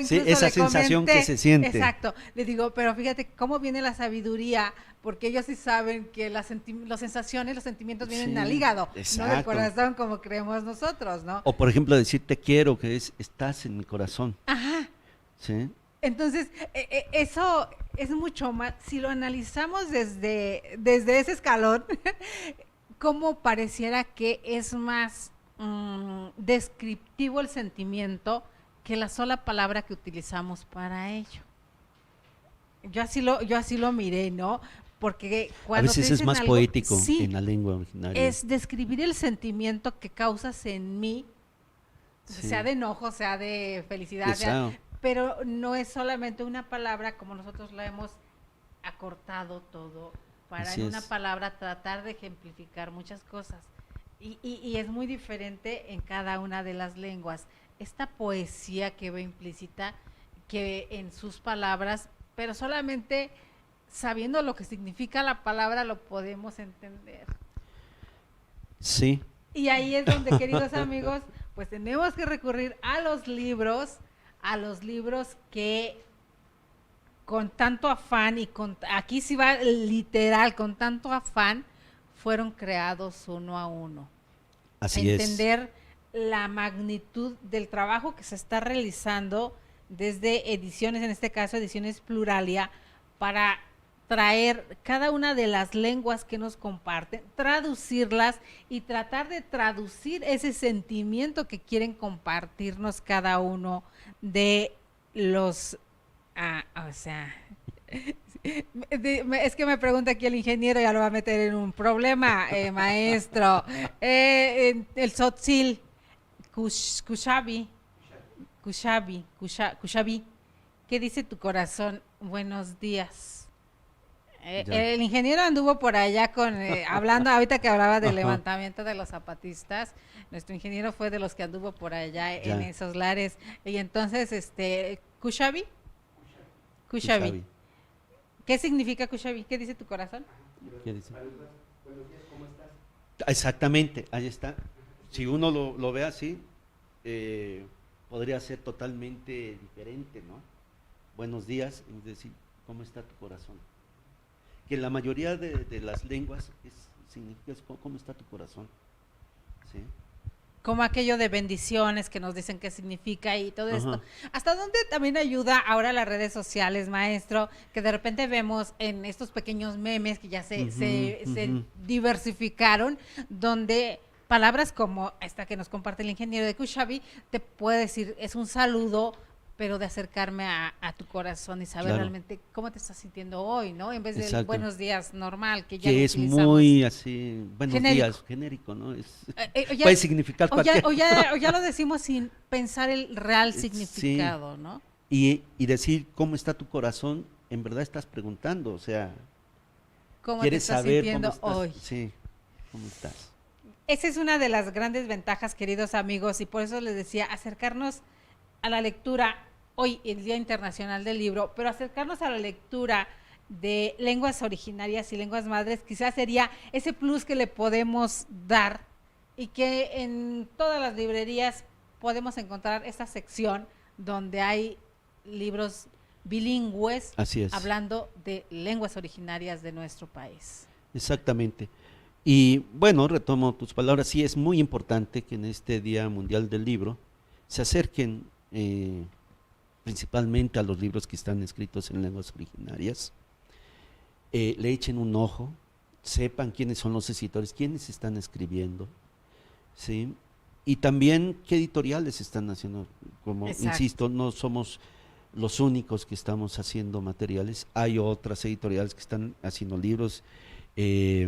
Speaker 2: Sí,
Speaker 1: incluso
Speaker 2: esa
Speaker 1: le
Speaker 2: sensación que se
Speaker 1: comenté,
Speaker 2: siente.
Speaker 1: exacto, le digo, pero fíjate cómo viene la sabiduría, porque ellos sí saben que las sensaciones, los sentimientos vienen al
Speaker 2: Sí,
Speaker 1: hígado, no del
Speaker 2: exacto.
Speaker 1: corazón como creemos nosotros, ¿no?
Speaker 2: O por ejemplo decir te quiero, que es estás en mi corazón,
Speaker 1: Ajá.
Speaker 2: ¿sí?
Speaker 1: Entonces, eso es mucho más, si lo analizamos desde ese escalón, como pareciera que es más descriptivo el sentimiento que la sola palabra que utilizamos para ello. Yo así lo miré, ¿no? porque
Speaker 2: A
Speaker 1: cuando te
Speaker 2: veces es
Speaker 1: dicen
Speaker 2: más
Speaker 1: algo,
Speaker 2: poético
Speaker 1: sí,
Speaker 2: en la lengua originaria.
Speaker 1: es describir el sentimiento que causas en mí,
Speaker 2: Sí,
Speaker 1: sea de enojo, sea de felicidad,
Speaker 2: deseo.
Speaker 1: pero no es solamente una palabra como nosotros la hemos acortado todo para
Speaker 2: Así
Speaker 1: en una
Speaker 2: es.
Speaker 1: palabra tratar de ejemplificar muchas cosas. Y es muy diferente en cada una de las lenguas. Esta poesía que va implícita que en sus palabras, pero solamente sabiendo lo que significa la palabra lo podemos entender.
Speaker 2: Sí,
Speaker 1: Y ahí es donde, queridos amigos, pues tenemos que recurrir a los libros que con tanto afán y con aquí sí va literal, con tanto afán fueron creados uno a uno.
Speaker 2: así es.
Speaker 1: Entender la magnitud del trabajo que se está realizando desde ediciones, en este caso ediciones Pluralia, para traer cada una de las lenguas que nos comparten, traducirlas y tratar de traducir ese sentimiento que quieren compartirnos cada uno de los, o sea, es que me pregunta aquí el ingeniero, ya lo va a meter en un problema, maestro. El Tzotzil, Kushabi, Kushabi, ¿qué dice tu corazón? Buenos días.
Speaker 2: Ya.
Speaker 1: El ingeniero anduvo por allá hablando, ahorita que hablaba del
Speaker 2: Ajá,
Speaker 1: levantamiento de los zapatistas, nuestro ingeniero fue de los que anduvo por allá en
Speaker 2: ya.
Speaker 1: esos lares. Y entonces, Kushabi, Kushabi.
Speaker 2: Xavi,
Speaker 1: ¿Qué significa Kushabi? ¿Qué dice tu corazón?
Speaker 2: ¿qué dice? Exactamente, ahí está. Si uno lo ve así, podría ser totalmente diferente, ¿no? Buenos días, es decir, ¿cómo está tu corazón? Que en la mayoría de las lenguas significa ¿cómo está tu corazón? ¿Sí?
Speaker 1: Como aquello de bendiciones que nos dicen qué significa y todo esto.
Speaker 2: Ajá.
Speaker 1: ¿Hasta dónde también ayuda ahora las redes sociales, maestro? Que de repente vemos en estos pequeños memes que ya se diversificaron, donde palabras como esta que nos comparte el ingeniero de Kushabi, te puede decir, es un saludo, pero de acercarme a tu corazón y saber
Speaker 2: Claro,
Speaker 1: realmente cómo te estás sintiendo hoy, ¿no? En vez del
Speaker 2: exacto.
Speaker 1: buenos días normal, que ya lo
Speaker 2: Que es
Speaker 1: utilizamos
Speaker 2: muy así, buenos
Speaker 1: genérico.
Speaker 2: días, genérico, ¿no?
Speaker 1: Ya,
Speaker 2: Puede significar cualquier.
Speaker 1: o ya lo decimos sin pensar el real
Speaker 2: Sí,
Speaker 1: significado, ¿no?
Speaker 2: y decir cómo está tu corazón, en verdad estás preguntando, o sea,
Speaker 1: ¿Cómo te
Speaker 2: quieres
Speaker 1: estás
Speaker 2: saber cómo
Speaker 1: sintiendo
Speaker 2: estás,
Speaker 1: hoy?
Speaker 2: sí, cómo estás.
Speaker 1: Esa es una de las grandes ventajas, queridos amigos, y por eso les decía, acercarnos a la lectura, hoy el Día Internacional del Libro, pero acercarnos a la lectura de lenguas originarias y lenguas madres, quizás sería ese plus que le podemos dar y que en todas las librerías podemos encontrar esta sección donde hay libros bilingües
Speaker 2: Así es,
Speaker 1: hablando de lenguas originarias de nuestro país.
Speaker 2: exactamente. Y bueno, retomo tus palabras, sí es muy importante que en este Día Mundial del Libro se acerquen principalmente a los libros que están escritos en lenguas originarias, le echen un ojo, sepan quiénes son los escritores, quiénes están escribiendo, ¿sí? Y también qué editoriales están haciendo, como
Speaker 1: Exacto.
Speaker 2: insisto, no somos los únicos que estamos haciendo materiales, hay otras editoriales que están haciendo libros eh,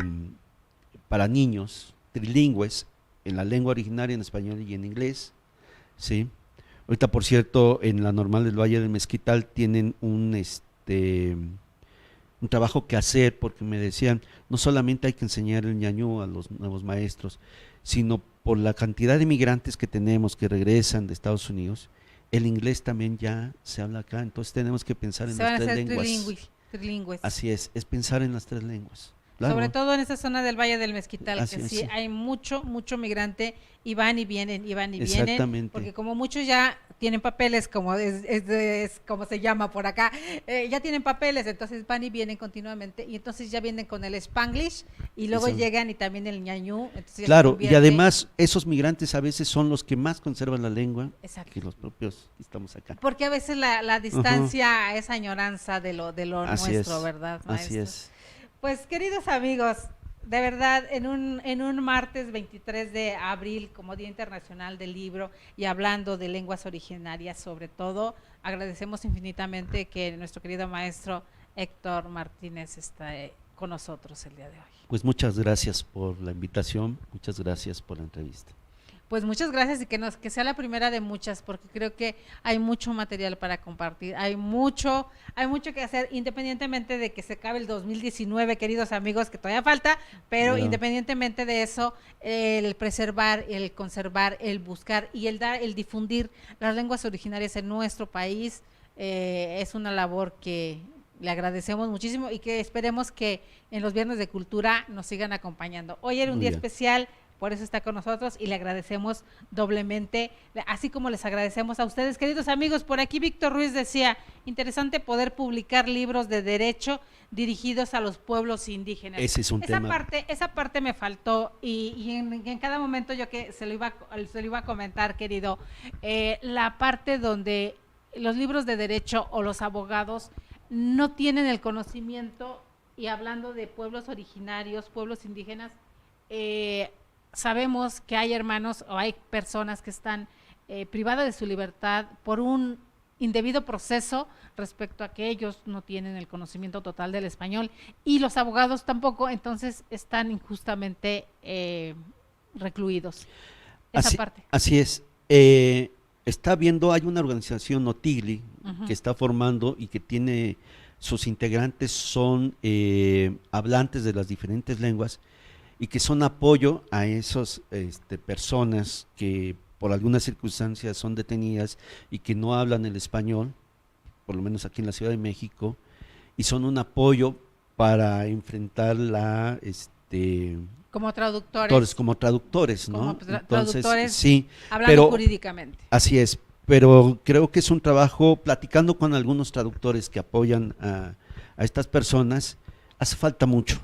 Speaker 2: para niños, trilingües, en la lengua originaria, en español y en inglés, ¿sí? Ahorita, por cierto, en la Normal del Valle del Mezquital tienen un trabajo que hacer, porque me decían, no solamente hay que enseñar el ñañú a los nuevos maestros, sino por la cantidad de migrantes que tenemos que regresan de Estados Unidos, el inglés también ya se habla acá, entonces tenemos que pensar en
Speaker 1: Se
Speaker 2: las
Speaker 1: van a
Speaker 2: tres
Speaker 1: hacer
Speaker 2: lenguas.
Speaker 1: trilingües.
Speaker 2: Así es pensar en las tres lenguas. Claro,
Speaker 1: Sobre todo en esta zona del Valle del Mezquital,
Speaker 2: así
Speaker 1: que
Speaker 2: es,
Speaker 1: sí
Speaker 2: sí.
Speaker 1: hay mucho migrante y van y vienen,
Speaker 2: Exactamente.
Speaker 1: porque como muchos ya tienen papeles, como es como se llama por acá, ya tienen papeles, entonces van y vienen continuamente, y entonces ya vienen con el Spanglish, y luego
Speaker 2: Eso.
Speaker 1: llegan y también el ñañú, entonces ya se
Speaker 2: Claro, y
Speaker 1: convierte.
Speaker 2: además esos migrantes a veces son los que más conservan la lengua
Speaker 1: Exacto.
Speaker 2: que los propios que estamos acá.
Speaker 1: Porque a veces la distancia, esa añoranza de lo
Speaker 2: Así
Speaker 1: nuestro,
Speaker 2: es,
Speaker 1: ¿verdad, maestro?
Speaker 2: así es.
Speaker 1: Pues queridos amigos, de verdad, en un martes 23 de abril, como Día Internacional del Libro, y hablando de lenguas originarias sobre todo, agradecemos infinitamente que nuestro querido maestro Héctor Martínez con nosotros el día de hoy.
Speaker 2: Pues muchas gracias por la invitación, muchas gracias por la entrevista.
Speaker 1: Pues muchas gracias y que sea la primera de muchas, porque creo que hay mucho material para compartir, hay mucho que hacer, independientemente de que se acabe el 2019, queridos amigos, que todavía falta, pero
Speaker 2: Claro.
Speaker 1: Independientemente de eso, el preservar, el conservar, el buscar y el difundir las lenguas originarias en nuestro país es una labor que le agradecemos muchísimo y que esperemos que en los Viernes de Cultura nos sigan acompañando. Hoy era un
Speaker 2: Muy
Speaker 1: día
Speaker 2: bien.
Speaker 1: especial, por eso está con nosotros y le agradecemos doblemente, así como les agradecemos a ustedes, queridos amigos. Por aquí Víctor Ruiz decía, interesante poder publicar libros de derecho dirigidos a los pueblos indígenas.
Speaker 2: Ese es un tema.
Speaker 1: Esa parte me faltó y en cada momento yo que se lo iba a comentar, querido, la parte donde los libros de derecho o los abogados no tienen el conocimiento, y hablando de pueblos originarios, pueblos indígenas, sabemos que hay hermanos o hay personas que están privadas de su libertad por un indebido proceso respecto a que ellos no tienen el conocimiento total del español y los abogados tampoco, entonces están injustamente recluidos. Esa parte.
Speaker 2: Así es. Está viendo, hay una organización Notigli que está formando y que tiene, sus integrantes son hablantes de las diferentes lenguas y que son apoyo a esas personas que por algunas circunstancias son detenidas y que no hablan el español, por lo menos aquí en la Ciudad de México, y son un apoyo para enfrentar la
Speaker 1: como traductores,
Speaker 2: ¿no?
Speaker 1: Como traductores,
Speaker 2: sí,
Speaker 1: hablando jurídicamente.
Speaker 2: Así es, pero creo que es un trabajo, platicando con algunos traductores que apoyan a estas personas, hace falta mucho,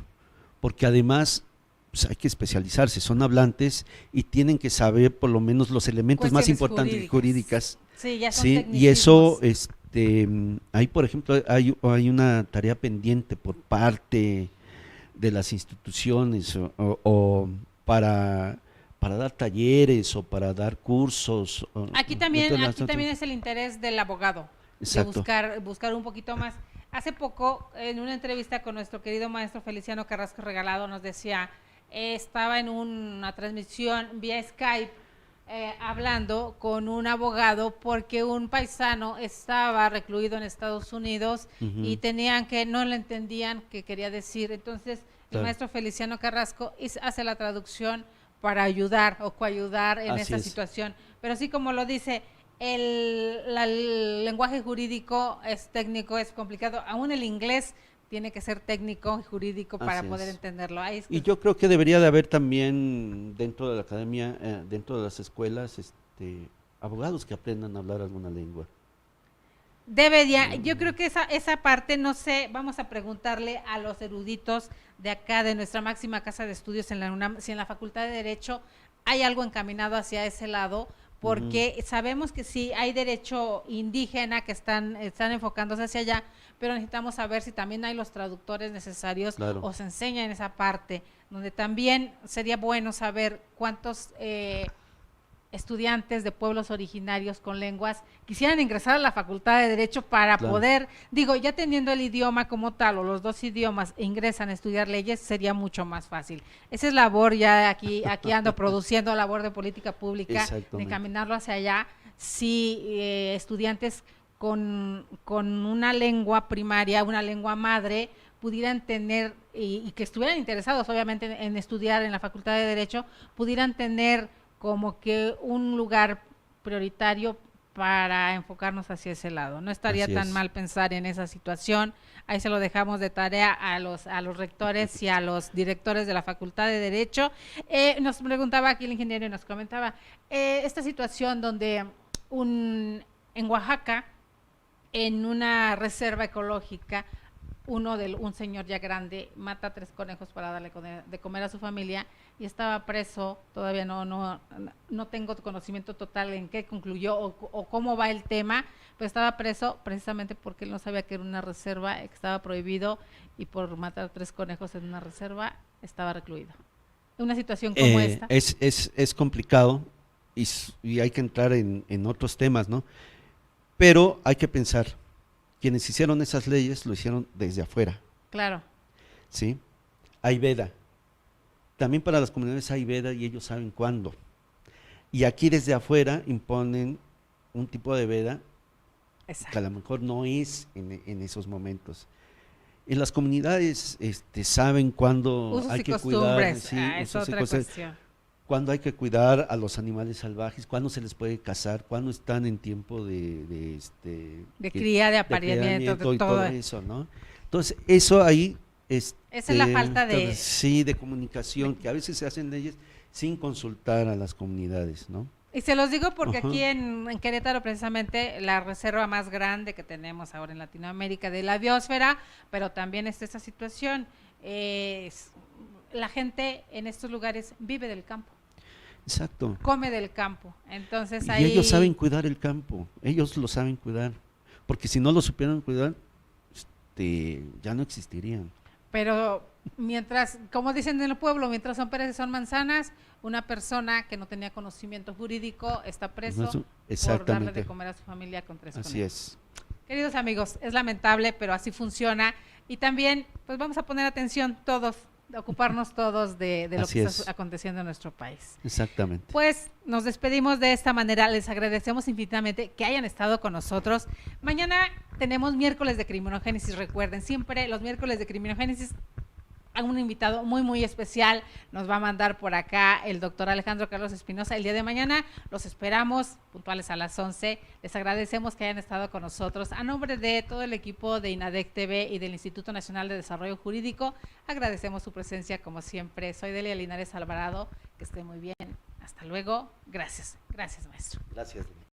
Speaker 2: porque además pues, hay que especializarse, son hablantes y tienen que saber por lo menos los elementos más importantes jurídicas.
Speaker 1: Sí, ya son
Speaker 2: sí, y eso, ahí por ejemplo, hay una tarea pendiente por parte de las instituciones o para dar talleres o para dar cursos.
Speaker 1: Aquí también es el interés del abogado,
Speaker 2: exacto,
Speaker 1: de buscar un poquito más. Hace poco, en una entrevista con nuestro querido maestro Feliciano Carrasco Regalado, nos decía, estaba en una transmisión vía Skype, hablando con un abogado porque un paisano estaba recluido en Estados Unidos y no le entendían qué quería decir. Entonces el maestro Feliciano Carrasco hace la traducción para ayudar o coayudar en esa situación. Pero así como lo dice, el lenguaje jurídico es técnico, es complicado, aún el inglés tiene que ser técnico y jurídico para poder entenderlo.
Speaker 2: Y yo creo que debería de haber también dentro de la academia, dentro de las escuelas, abogados que aprendan a hablar alguna lengua.
Speaker 1: Debería, yo creo que esa parte, no sé, vamos a preguntarle a los eruditos de acá, de nuestra máxima casa de estudios en la UNAM, si en la Facultad de Derecho hay algo encaminado hacia ese lado, porque sabemos que sí hay derecho indígena que están enfocándose hacia allá, pero necesitamos saber si también hay los traductores necesarios o se enseña en esa parte, donde también sería bueno saber cuántos estudiantes de pueblos originarios con lenguas quisieran ingresar a la Facultad de Derecho para poder, ya teniendo el idioma como tal o los dos idiomas ingresan a estudiar leyes, sería mucho más fácil. Esa es labor, ya aquí ando produciendo labor de política pública, de encaminarlo hacia allá. Si estudiantes con una lengua primaria, una lengua madre, pudieran tener, y que estuvieran interesados obviamente en estudiar en la Facultad de Derecho, pudieran tener como que un lugar prioritario para enfocarnos hacia ese lado. No estaría tan mal pensar en esa situación. Ahí se lo dejamos de tarea a los rectores y a los directores de la Facultad de Derecho. Nos preguntaba aquí el ingeniero y nos comentaba esta situación donde en Oaxaca, en una reserva ecológica, un señor ya grande mata 3 conejos para darle de comer a su familia y estaba preso. Todavía no tengo conocimiento total en qué concluyó o cómo va el tema, pero estaba preso precisamente porque él no sabía que era una reserva, que estaba prohibido, y por matar 3 conejos en una reserva estaba recluido. Una situación como esta
Speaker 2: es complicado y hay que entrar en otros temas, ¿no? Pero hay que pensar, quienes hicieron esas leyes lo hicieron desde afuera.
Speaker 1: Claro.
Speaker 2: ¿sí? Hay veda. También para las comunidades hay veda y ellos saben cuándo. Y aquí desde afuera imponen un tipo de veda que a lo mejor no es en esos momentos. En las comunidades saben cuándo
Speaker 1: Usos
Speaker 2: hay
Speaker 1: y
Speaker 2: que
Speaker 1: costumbres,
Speaker 2: cuidar,
Speaker 1: es otra cuestión.
Speaker 2: cuándo hay que cuidar a los animales salvajes, cuándo se les puede cazar, cuándo están en tiempo
Speaker 1: de cría, de apareamiento, de
Speaker 2: y
Speaker 1: todo
Speaker 2: eso, ¿no? Entonces, eso ahí
Speaker 1: esa es la falta de
Speaker 2: sí, de comunicación, que a veces se hacen leyes sin consultar a las comunidades, ¿no?
Speaker 1: Y se los digo porque
Speaker 2: Ajá.
Speaker 1: aquí en Querétaro, precisamente, la reserva más grande que tenemos ahora en Latinoamérica de la biosfera, pero también está esta situación. La gente en estos lugares vive del campo.
Speaker 2: Exacto.
Speaker 1: Come del campo. Entonces
Speaker 2: Y
Speaker 1: ahí
Speaker 2: ellos saben cuidar el campo, ellos lo saben cuidar, porque si no lo supieran cuidar, ya no existirían.
Speaker 1: Pero mientras, como dicen en el pueblo, mientras son peras y son manzanas, una persona que no tenía conocimiento jurídico está preso por darle de comer a su familia con 3 conejos.
Speaker 2: Así es.
Speaker 1: Queridos amigos, es lamentable, pero así funciona. Y también, pues vamos a poner atención todos, ocuparnos todos de lo que está aconteciendo en nuestro país.
Speaker 2: Exactamente.
Speaker 1: Pues nos despedimos de esta manera, les agradecemos infinitamente que hayan estado con nosotros. Mañana tenemos miércoles de criminogénesis, recuerden, siempre los miércoles de criminogénesis a un invitado muy, muy especial. Nos va a mandar por acá el doctor Alejandro Carlos Espinosa el día de mañana. Los esperamos puntuales a las 11. Les agradecemos que hayan estado con nosotros. A nombre de todo el equipo de INADEC TV y del Instituto Nacional de Desarrollo Jurídico, agradecemos su presencia como siempre. Soy Delia Linares Alvarado. Que esté muy bien. Hasta luego. Gracias. Gracias, maestro.
Speaker 2: Gracias.